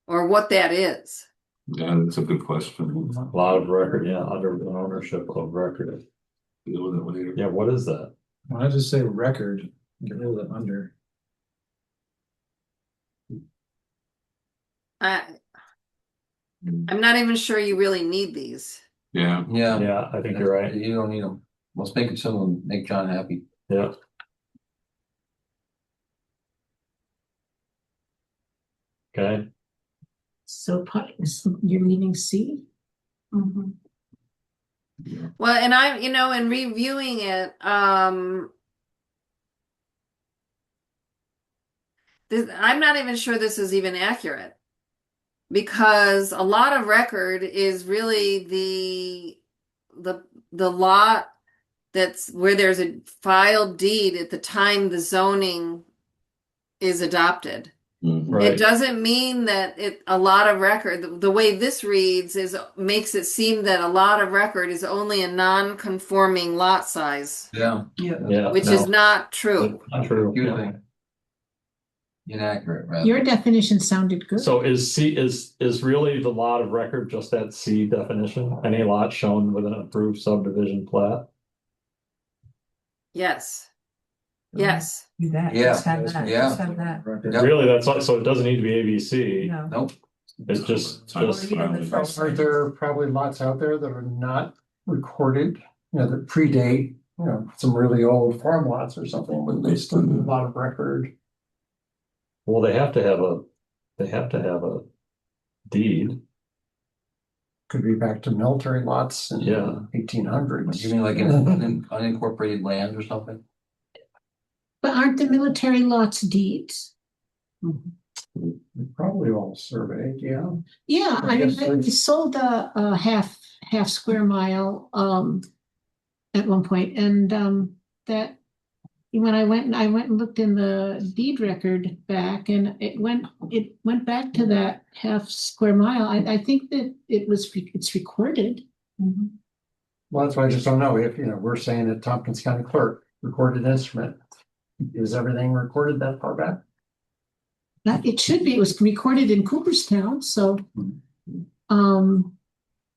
or what that is. Yeah, that's a good question. Lot of record, yeah, under one ownership of record. Deal with it later. Yeah, what is that? Why does it say record? Get rid of the under. I'm not even sure you really need these. Yeah. Yeah. Yeah, I think you're right. You don't need them. Let's make it simple and make John happy. Yeah. Okay. So you're leaving C? Mhm. Well, and in reviewing it, I'm not even sure this is even accurate because a lot of record is really the lot that's where there's a filed deed at the time the zoning is adopted. Right. It doesn't mean that a lot of record, the way this reads makes it seem that a lot of record is only a non-conforming lot size, Yeah. Yeah. which is not true. Not true. Confusing. Inaccurate, rather. Your definition sounded good. So is C is really the lot of record just that C definition? Any lot shown with an approved subdivision plat? Yes. Yes. Do that, Yeah, just have that, yeah. just have that. Yep. Really, so it doesnn't need to be ABC. No. Nope. It's just Even the first Aren't there probably lots out there that are not recorded, that predate, some really old farm lots or something, but they still do a lot of record. well, they have to have a deed. Could be back to military lots in Yeah. 1800s. You mean like in unincorporated land or something? But aren't the military lots deeds? Probably all surveyed, yeah. Yeah, I I mean, guess we there's- sold a half square mile at one point, and that when I went and looked in the deed record back, and it went back to that half square mile. I think that it's recorded. Well, that's why I just don't know if, we're saying that Tompkins County Clerk recorded instrument. Is everything recorded that far back? It should be. It was recorded in Cooperstown, so and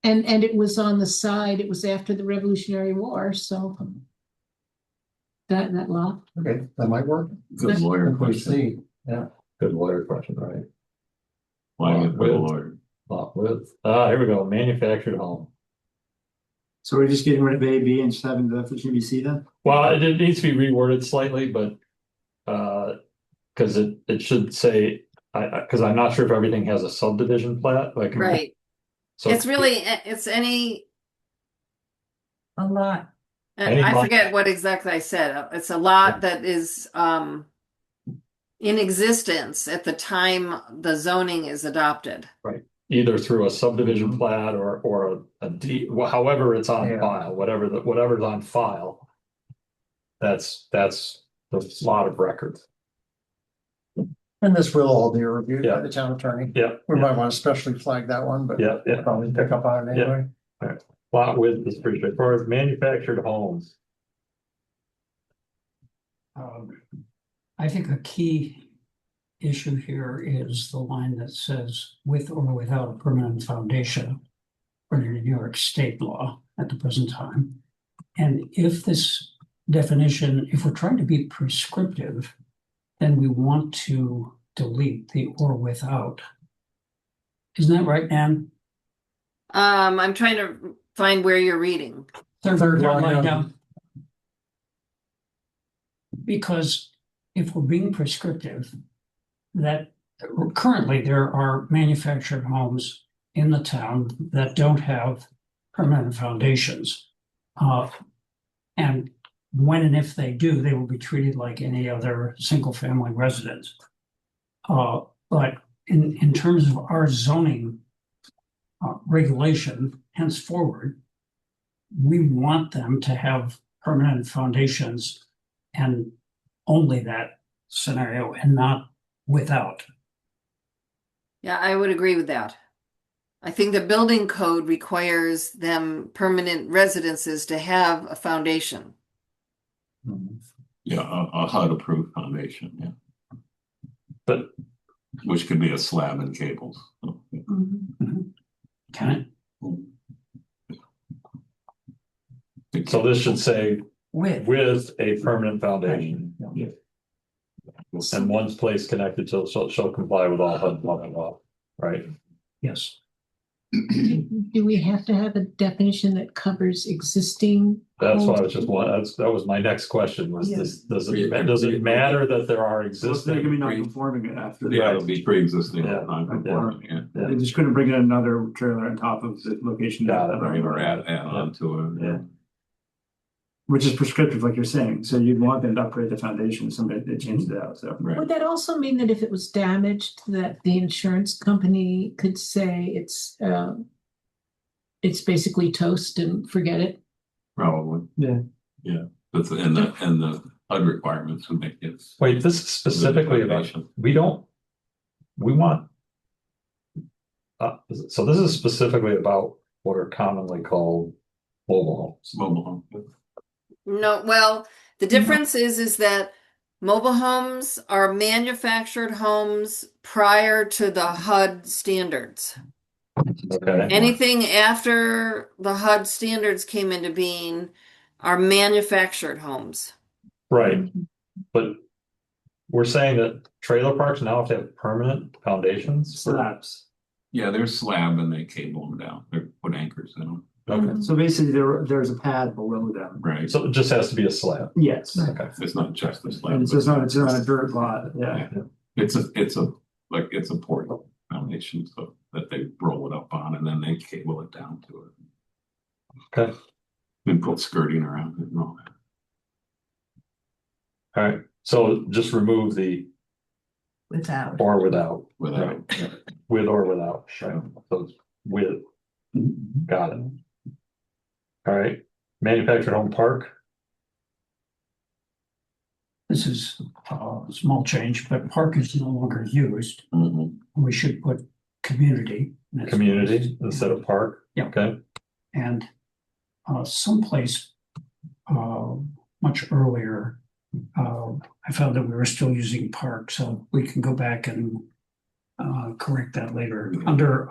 it was on the side. It was after the Revolutionary War, so that lot. Okay, that might work. Good lawyer If we question. see, yeah. Good lawyer question, right? Why get With- good lawyer? Lot width. Here we go. Manufactured home. So we're just getting rid of A, B and just having the for GBC then? Well, it needs to be reworded slightly, but because it should say, because I'm not sure if everything has a subdivision plat, like. Right. So It's any, A lot. Any I lot- forget what exactly I said. It's a lot that is in existence at the time the zoning is adopted. Either through a subdivision plat or a deed, however it's on Yeah. file, whatever's on file. That's the lot of records. And this will all be reviewed by Yeah. the town attorney. Yeah. We might want to specially flag that one, but Yeah, we'll yeah. probably pick up on it Yeah. anyway. Lot width is pretty straightforward. Manufactured homes. I think a key issue here is the line that says with or without a permanent foundation for the New York state law at the present time. And if this definition, if we're trying to be prescriptive, then we want to delete the or without. Isn't that right, Ann? I'm trying to find where you're reading. Third line down. Because if we're being prescriptive, that currently there are manufactured homes in the town that don't have permanent foundations. And when and if they do, they will be treated like any other single-family residence. But in terms of our zoning regulation henceforward, we want them to have permanent foundations and only that scenario and not without. Yeah, I would agree with that. I think the building code requires them permanent residences to have a foundation. Yeah, a HUD approved foundation, yeah. But which could be a slab and cables. Can it? So this should say with a permanent foundation. Yeah. And one place connected shall comply with all HUD plumbing law, right? Yes. Do we have to have a definition that covers existing? That's homes? what I was just wondering. That was my next question was Yeah. this, does it matter that there are They can be existing? non-conforming it after. Yeah, it'll be pre-existing, Yeah. non-conforming, yeah. They just couldn't bring in another trailer on top of the location. Got it. Right, or add on to it. Yeah. Which is prescriptive, like you're saying, so you'd want them to upgrade the foundation, somebody they changed it out, so. Right. Would that also mean that if it was damaged, that the insurance company could say it's basically toast and forget it? Probably. Yeah. Yeah, but and the HUD requirements would make it. Wait, this is specifically about, we want. So this is specifically about what are commonly called mobile homes. Mobile home. No, well, the difference is that mobile homes are manufactured homes prior to the HUD standards. Okay. Anything after the HUD standards came into being are manufactured homes. Right, but we're saying that trailer parks now have to have permanent foundations? Slabs. Yeah, they're slab and they cable them down, they put anchors in them. Okay, So basically there's a pad below them. Right, so it just has to be a slab. Yes. Okay. it's not just a slab. And so it's not a dirt lot, yeah. It's a port foundation, so that they roll it up on and then they cable it down to it. Okay, And put skirting around it and all that. all right, so just remove the Without. or without. Without. Right. With or without, right, so it's with, got it. All right, manufactured home park, This is a small change, but park is no longer used. Mhm. We should put community. community instead of park. Yeah. Okay, And someplace much earlier, I found that we were still using park, so we can go back and correct that later under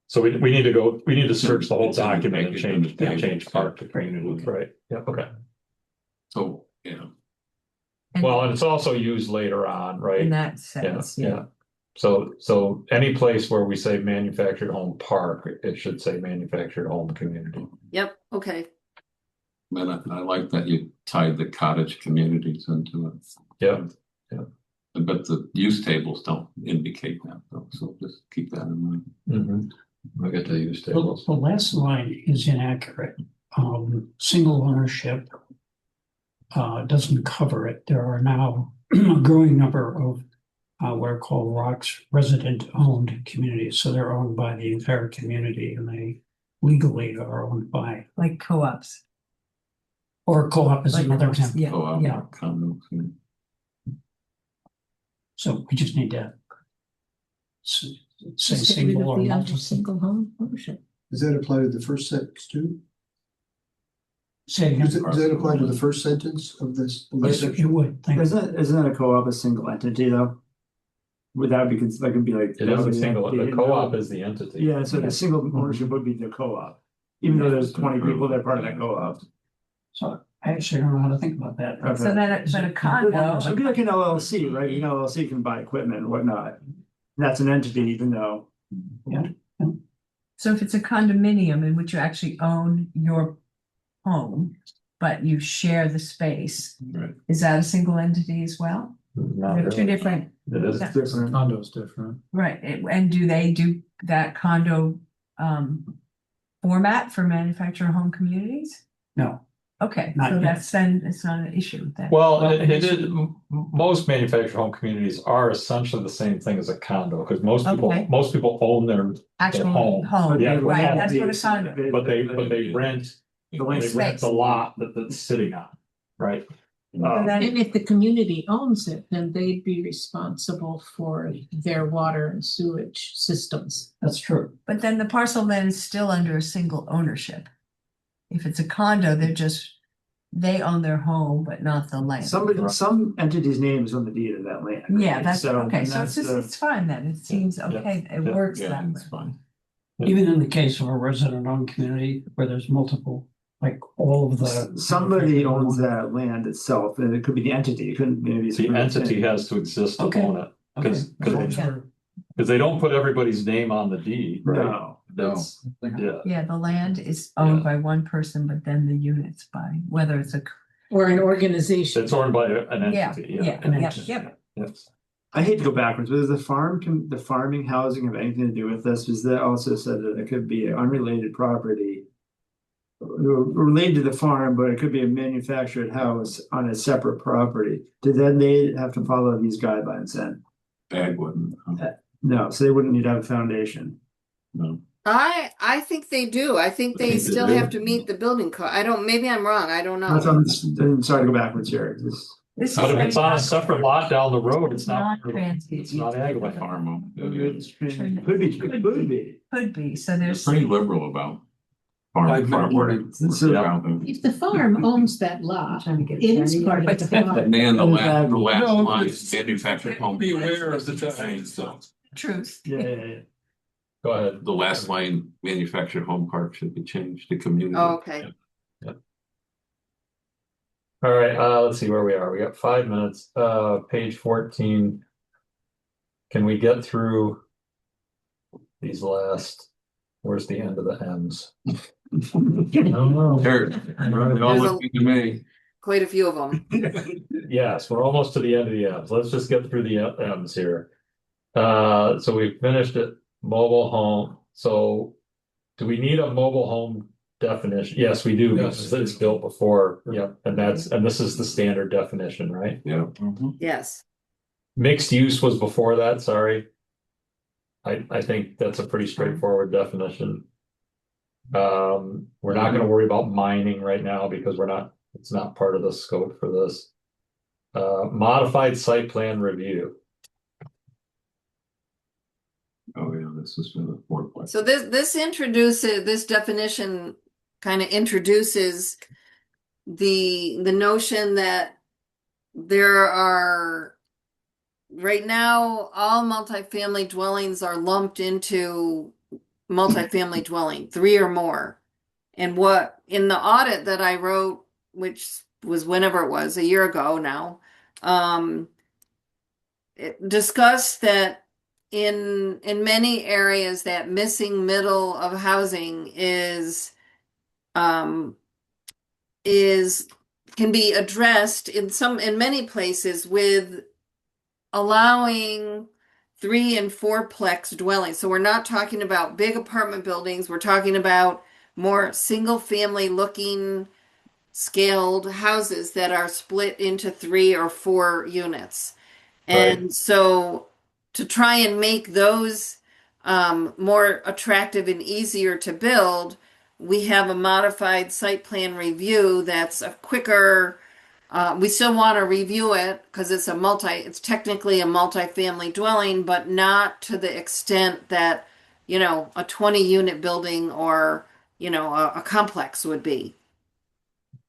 so we need to search the whole document and change Yeah. park to community, right? Yeah, okay. So, yeah, Well, and it's also used later on, right? In that sense, yeah. So any place where we say manufactured home park, it should say manufactured home community. Yep, okay. and I like that you tied the cottage communities into it. Yeah, But the use tables don't indicate that though, so just keep that in mind. I get to use the tables. last line is inaccurate. Single ownership doesn't cover it. There are now a growing number of what are called ROCs, resident-owned communities. So they're owned by the entire community, and they legally are owned by, Like co-ops. or co-op is Like another co-ops, example. yeah, Co-op, yeah. condos, yeah. So we just need to say Just get rid single of or the under multiple. single home ownership. Does that apply to the first sentence too? Say Does again. that apply to the first sentence of this? Yes, it would. Thank you. Isn't a co-op a single entity though? Would that be, that could be like. It is a single, the co-op is the entity. Yeah, so the single ownership would be the co-op, even though there's 20 people that are part of that co-op. So I actually don't know how to think about that. Okay. So then, but a condo, It'd be like an LLC, right? An LLC can buy equipment and whatnot. That's an entity, even though. Yeah. so if it's a condominium in which you actually own your home, but you share the space, Right. is that a single entity as well? Not They're two really. different, It is. Different. Condo's different. right, and do they do that condo format for manufactured home communities? No. Okay, Not so yet. that's then, it's not an issue then. Well, it is, most manufactured home communities are essentially the same thing as a condo, because Okay. most people own their Actual home. home, Yeah, right, that's what a condo. But they rent, they rent the lot that it's sitting on, right? So then- And if the community owns it, then they'd be responsible for their water and sewage systems. That's true. But then the parcel then is still under a single ownership. If it's a condo, they own their home, but not the land. Some entity's name is on the deed of that land. Yeah, right? that's, okay, and so it's that's just, it's fine then, it seems okay, it works Yeah, that way. it's fine. Even in the case of a resident-owned community where there's multiple, like all of the. Somebody owns that land itself, and it could be the entity, it couldn't maybe. The entity has to exist to Okay. own it, because they don't put everybody's name on the deed. No. That's, yeah. Yeah, the land is owned by one person, but then the units by, whether it's a, Or an organization. It's owned by an yeah, entity, yeah, yeah. yeah. Yes. I hate to go backwards, but does the farming housing have anything to do with this? Because that also said that it could be unrelated property. Related to the farm, but it could be a manufactured house on a separate property. Did then they have to follow these guidelines then? Ag wouldn't. No, so they wouldn't need to have a foundation. No. I think they do. I think they think they still do. have to meet the building code. I don't, maybe I'm wrong. I don't That's know. I'm sorry to go backwards here. This But if is it's on a separate lot down the road, it's not, non-transient. it's not ag land. Farm. Could be. Could be, so They're there's, pretty liberal about farm property. If the farm owns that lot, it is part of the farm. Man, the last No, line is manufactured home. Be aware of the time. So truth. Yeah. Go ahead. the last line, manufactured home park should be changed to community. Oh, okay. All right, let's see where we are. We got 5 minutes. Page 14. Can we get through these last, where's the end of the M's? There, they all look good to me. Quite a few of them. Yes, we're almost to the end of the M's. Let's just get through the M's here. So we finished it, mobile home. So do we need a mobile home definition? Yes, we do, Yes. because it's built before. Yep, and this is the standard definition, right? Yeah. Yes. Mixed use was before that, sorry. I think that's a pretty straightforward definition. We're not gonna worry about mining right now because it's not part of the scope for this. Modified site plan review. Oh, yeah, this is the fourplex. So this definition kind of introduces the notion that there are right now all multifamily dwellings are lumped into multifamily dwelling, 3 or more. And what in the audit that I wrote, which was whenever it was, a year ago now, it discussed that in many areas that missing middle of housing can be addressed in many places with allowing 3 and 4-plex dwellings. So we're not talking about big apartment buildings. We're talking about more single family looking scaled houses that are split into 3 or 4 units. And so to try and make those more attractive and easier to build, we have a modified site plan review that's a quicker. We still want to review it because it's technically a multifamily dwelling, but not to the extent that, a 20-unit building or, a complex would be.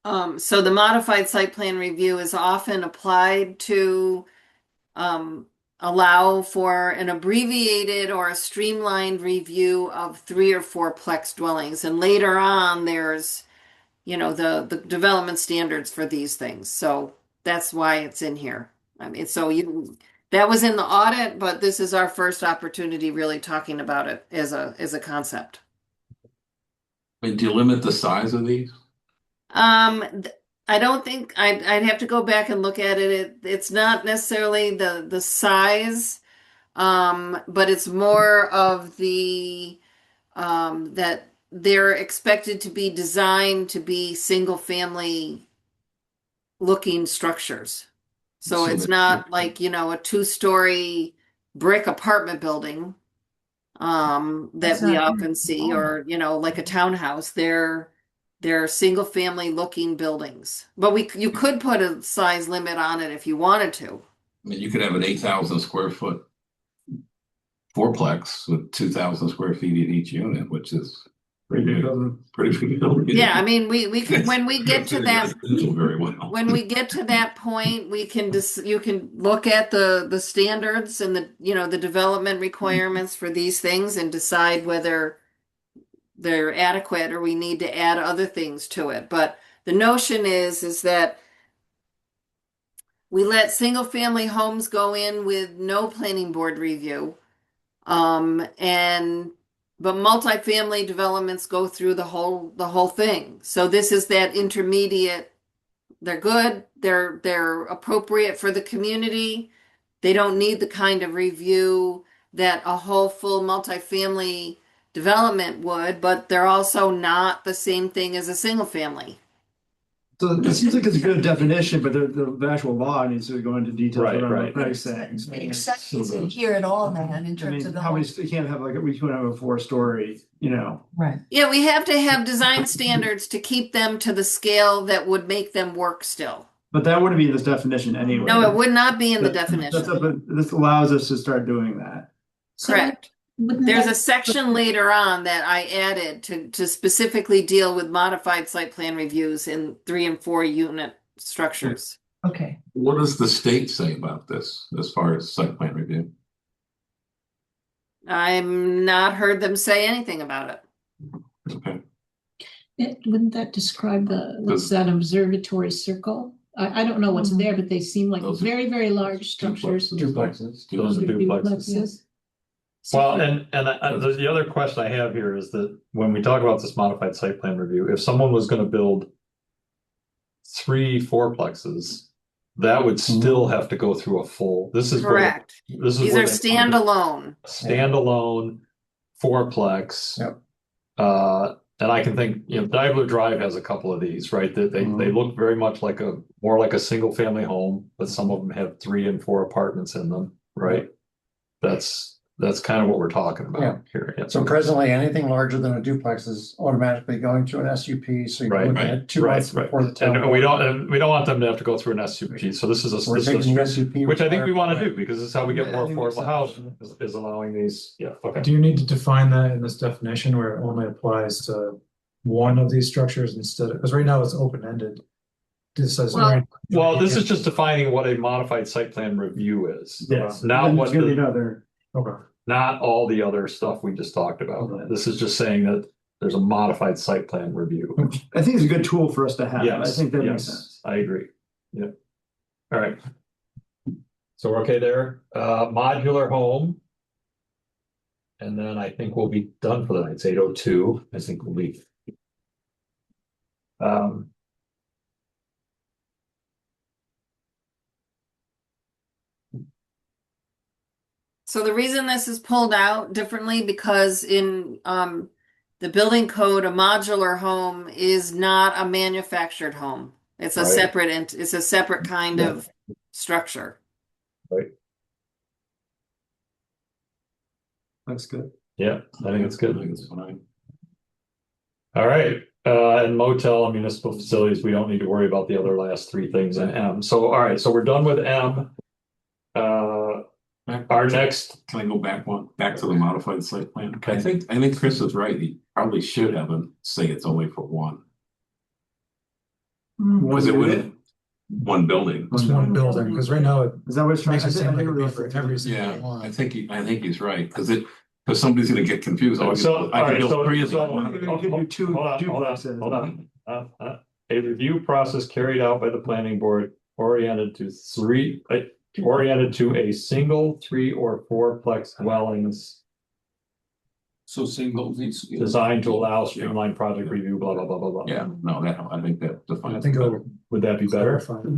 So the modified site plan review is often applied to allow for an abbreviated or a streamlined review of 3 or 4 plex dwellings. And later on, there's, the development standards for these things. So that's why it's in here. I mean, that was in the audit, but this is our first opportunity really talking about it as a concept. I mean, do you limit the size of these? I don't think I'd have to go back and look at it. It's not necessarily the size, but it's more of the that they're expected to be designed to be single family looking structures. So it's not like, a 2-story brick apartment building that we often see, or, like a townhouse. They're single family looking buildings, but you could put a size limit on it if you wanted to. I mean, you could have an 8,000 square foot fourplex with 2,000 square feet in each unit, which is pretty big. Yeah, I mean, we can, when we get to that, very well. when we get to that point, you can look at the standards and the development requirements for these things and decide whether they're adequate or we need to add other things to it. But the notion is that we let single family homes go in with no planning board review. But multifamily developments go through the whole thing. So this is that intermediate. They're good. They're appropriate for the community. They don't need the kind of review that a whole full multifamily development would, but they're also not the same thing as a single family. So it seems like it's a good definition, but the actual law needs to go into detail around Right. what price things. Exceptions in here at all, man, in terms of the How whole. many, you can't have we can't have a 4-story, Right. Yeah, we have to have design standards to keep them to the scale that would make them work still. But that wouldn't be in this definition anyway. No, it would not be in the definition. But this allows us to start doing that. Correct. There's a section later on that I added to specifically deal with modified site plan reviews in 3 and 4 unit structures. Okay. What does the state say about this as far as site plan review? I'm not heard them say anything about it. Okay. Wouldn't that describe what's that observatory circle? I don't know what's there, but they seem like Those are very, very large structures. Duplexes. Those are duplexes. Well, and the other question I have here is that when we talk about this modified site plan review, if someone was going to build 3 fourplexes, that would still have to go through a full. This is correct. These are standalone. Standalone fourplex. Yep. And I can think, Daimler Drive has a couple of these, right? That they look very much more like a single family home, but some of them have 3 and 4 apartments in them, right? That's kind of what we're talking about here. Yeah. So presently, anything larger than a duplex is automatically going to an SUP, so you're looking at 2 months before the town. And we don't want them to have to go through an SUP. So this is We're taking the SUP, which I think we want to do, because this is how we get more affordable housing, is allowing these. Yeah. Okay. Do you need to define that in this definition where it only applies to one of these structures instead of, because right now it's open-ended. This says. Well, this is just defining what a modified site plan review is. Yes. Not what Okay. Not all the other stuff we just talked about. Okay. This is just saying that there's a modified site plan review. I think it's a good tool for us to have. Yes, I think that makes sense. I agree. Yeah. All right. So we're okay there. Modular home. And then I think we'll be done for the night. It's 8:02. I think we'll be. So the reason this is pulled out differently, because in the building code, a modular home is not a manufactured home. It's a Right. separate, it's a separate kind Yeah. of structure. Right. That's good. Yeah, I think it's good. I think it's fine. All right, and motel and municipal facilities, we don't need to worry about the other last three things in M. So, all right, so we're done with M. Our next, Can I go back to the modified site plan? Okay. I think Chris is right. He probably should have him say it's only for one. Was it with one building? It's one building, because right now it Is that what it's trying makes to it say? seem like it'd be for every Yeah, single one. I think he's right, because somebody's gonna get confused. I so, could all right, build so, three of so, them. hold You could do on, two hold on, processes. hold on. A review process carried out by the planning board oriented to a single 3 or 4-plex dwellings So single needs to be. designed to allow streamlined project review, blah, blah, blah, blah, blah. Yeah, no, I think that I defines. think it better. it'll Would that be better? clarify.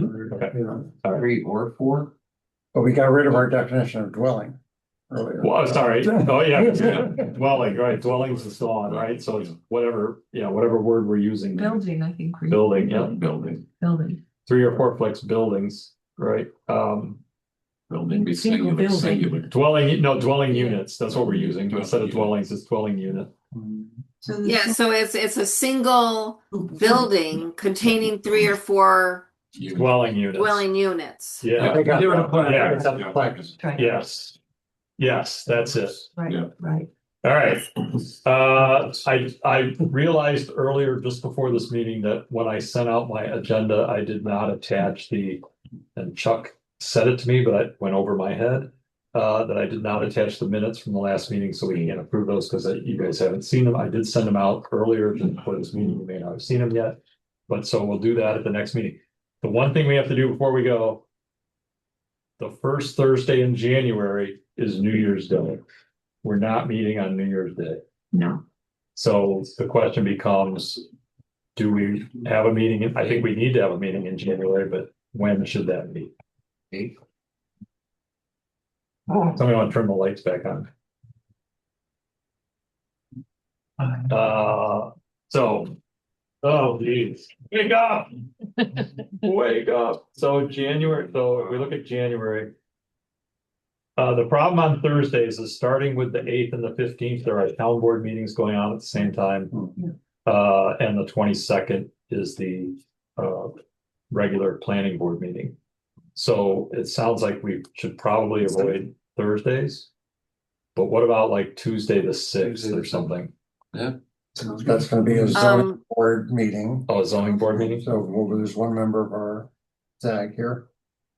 Okay. Yeah. All right. 3 or 4? But we got rid of our definition of dwelling earlier. Well, sorry. Oh, yeah. Dwelling, right? Dwellings is still on, right? So it's whatever, whatever word we're using. Building, I think. Building, yeah. Building. Building. 3 or 4-plex buildings, right? Building be Single singular. building. Dwelling units. That's what we're using. Instead of dwellings, it's dwelling unit. So Yeah, so it's a single building containing 3 or 4 Dwelling units. dwelling units. Yeah. They got They would that. apply. Yeah. It's a plex. Right. Yes. Yes, that's it. Right, Yeah. right. All right. I realized earlier, just before this meeting, that when I sent out my agenda, I did not attach and Chuck said it to me, but I went over my head. That I did not attach the minutes from the last meeting, so we can't approve those because you guys haven't seen them. I did send them out earlier than before this meeting. You may not have seen them yet. But so we'll do that at the next meeting. The one thing we have to do before we go. The first Thursday in January is New Year's Day. We're not meeting on New Year's Day. No. So the question becomes, do we have a meeting? I think we need to have a meeting in January, but when should that be? 8? Somebody want to turn the lights back on? Oh geez, wake up! Wake up! So January, so if we look at January. The problem on Thursdays is starting with the 8th and the 15th, there are town board meetings going on at the same time. And the 22nd is the regular planning board meeting. So it sounds like we should probably avoid Thursdays. But what about like Tuesday the 6th or something? Yeah. That's gonna be a zoning Um, board meeting. Oh, a zoning board meeting? So we'll lose one member of our ZAG here.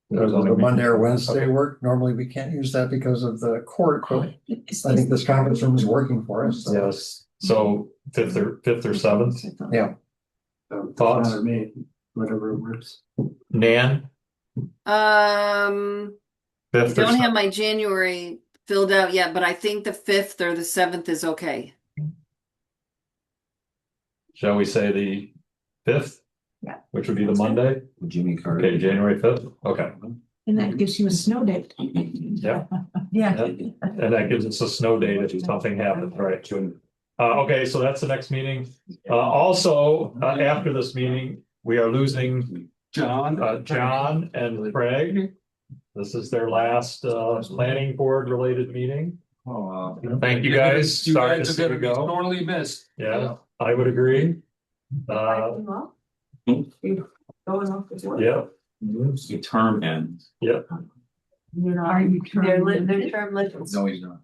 There's The only- Monday or Wednesday Okay. work. Normally we can't use that because of the court, but I think this conference room is working for us. so- Yes, so fifth or seventh, Yeah. So, Thoughts? doesn't matter to me, whatever works. Nan, I fifth or don't have seventh? my January filled out yet, but I think the 5th or the 7th is okay. Shall we say the 5th? Yeah. Which would be the Monday? Jimmy Carter. Okay, January 5th, okay, And that gives you a snow date. yeah. Yeah. And that gives us a snow date if something happens, right? Okay, so that's the next meeting. Also, after this meeting, we are losing John and Craig. This is their last planning board related meeting. Thank you guys. Sorry to see you go. Sorely missed. Yeah, I would agree. Yeah, The term ends. yeah. Are you trying? Their term limits. No, he's not.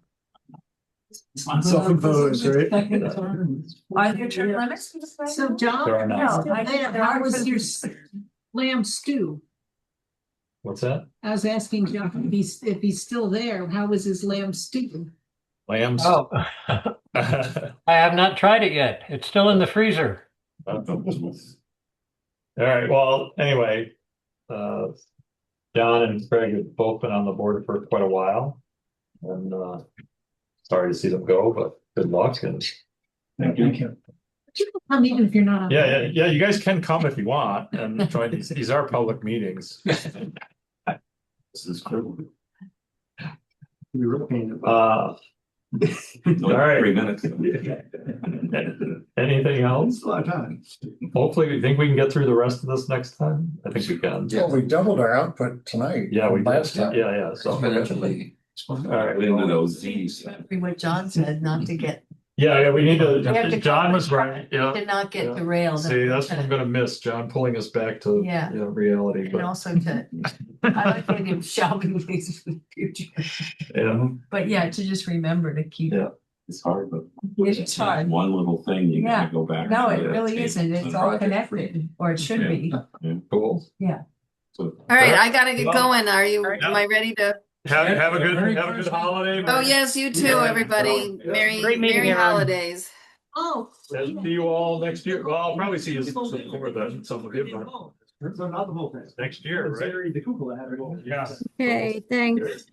Self-imposed, right? Are there term limits? So John, There are not. No, how was your lamb stew? What's that? I was asking John if he's still there, how was his lamb stew? Lambs? Oh, I have not tried it yet. It's still in the freezer. All right, well, anyway, John and Craig have both been on the board for quite a while. And sorry to see them go, but good luck and Thank you. But you can come even if you're not on. yeah, you guys can come if you want and join these are public meetings. This is cool. We were painted. All right. 3 minutes. Anything else? It's a lot of time. Hopefully, we think we can get through the rest of this next time. I think we can. Well, we doubled our output tonight. Yeah, we last did. time. Yeah. So, Exponentially. all right. Into those Z's. What John said, not to get, Yeah, we need We have to. to John was right. to Yeah. not get Yeah. derailed. See, that's what I'm gonna miss. John pulling us back to Yeah. reality. And But also to, I like the idea of shelving things for the future. yeah. But yeah, to just remember to keep. Yeah. It's hard, but. It's hard. One little thing, you Yeah. gotta go back. No, to it that really table. isn't. It's all connected, or it should be. Cool. Yeah. So- All right, I gotta get Well, going. Are you, right. am I ready to? Have a good Merry have a good Christmas. holiday. Oh, yes, you too, everybody. Yeah. Merry, Great meeting, merry everyone. holidays. Oh. See you all next year. Well, I'll probably see you before then. Some of you, but So not the whole thing. next year, right? The cupola had it all. Yeah. Okay, thanks.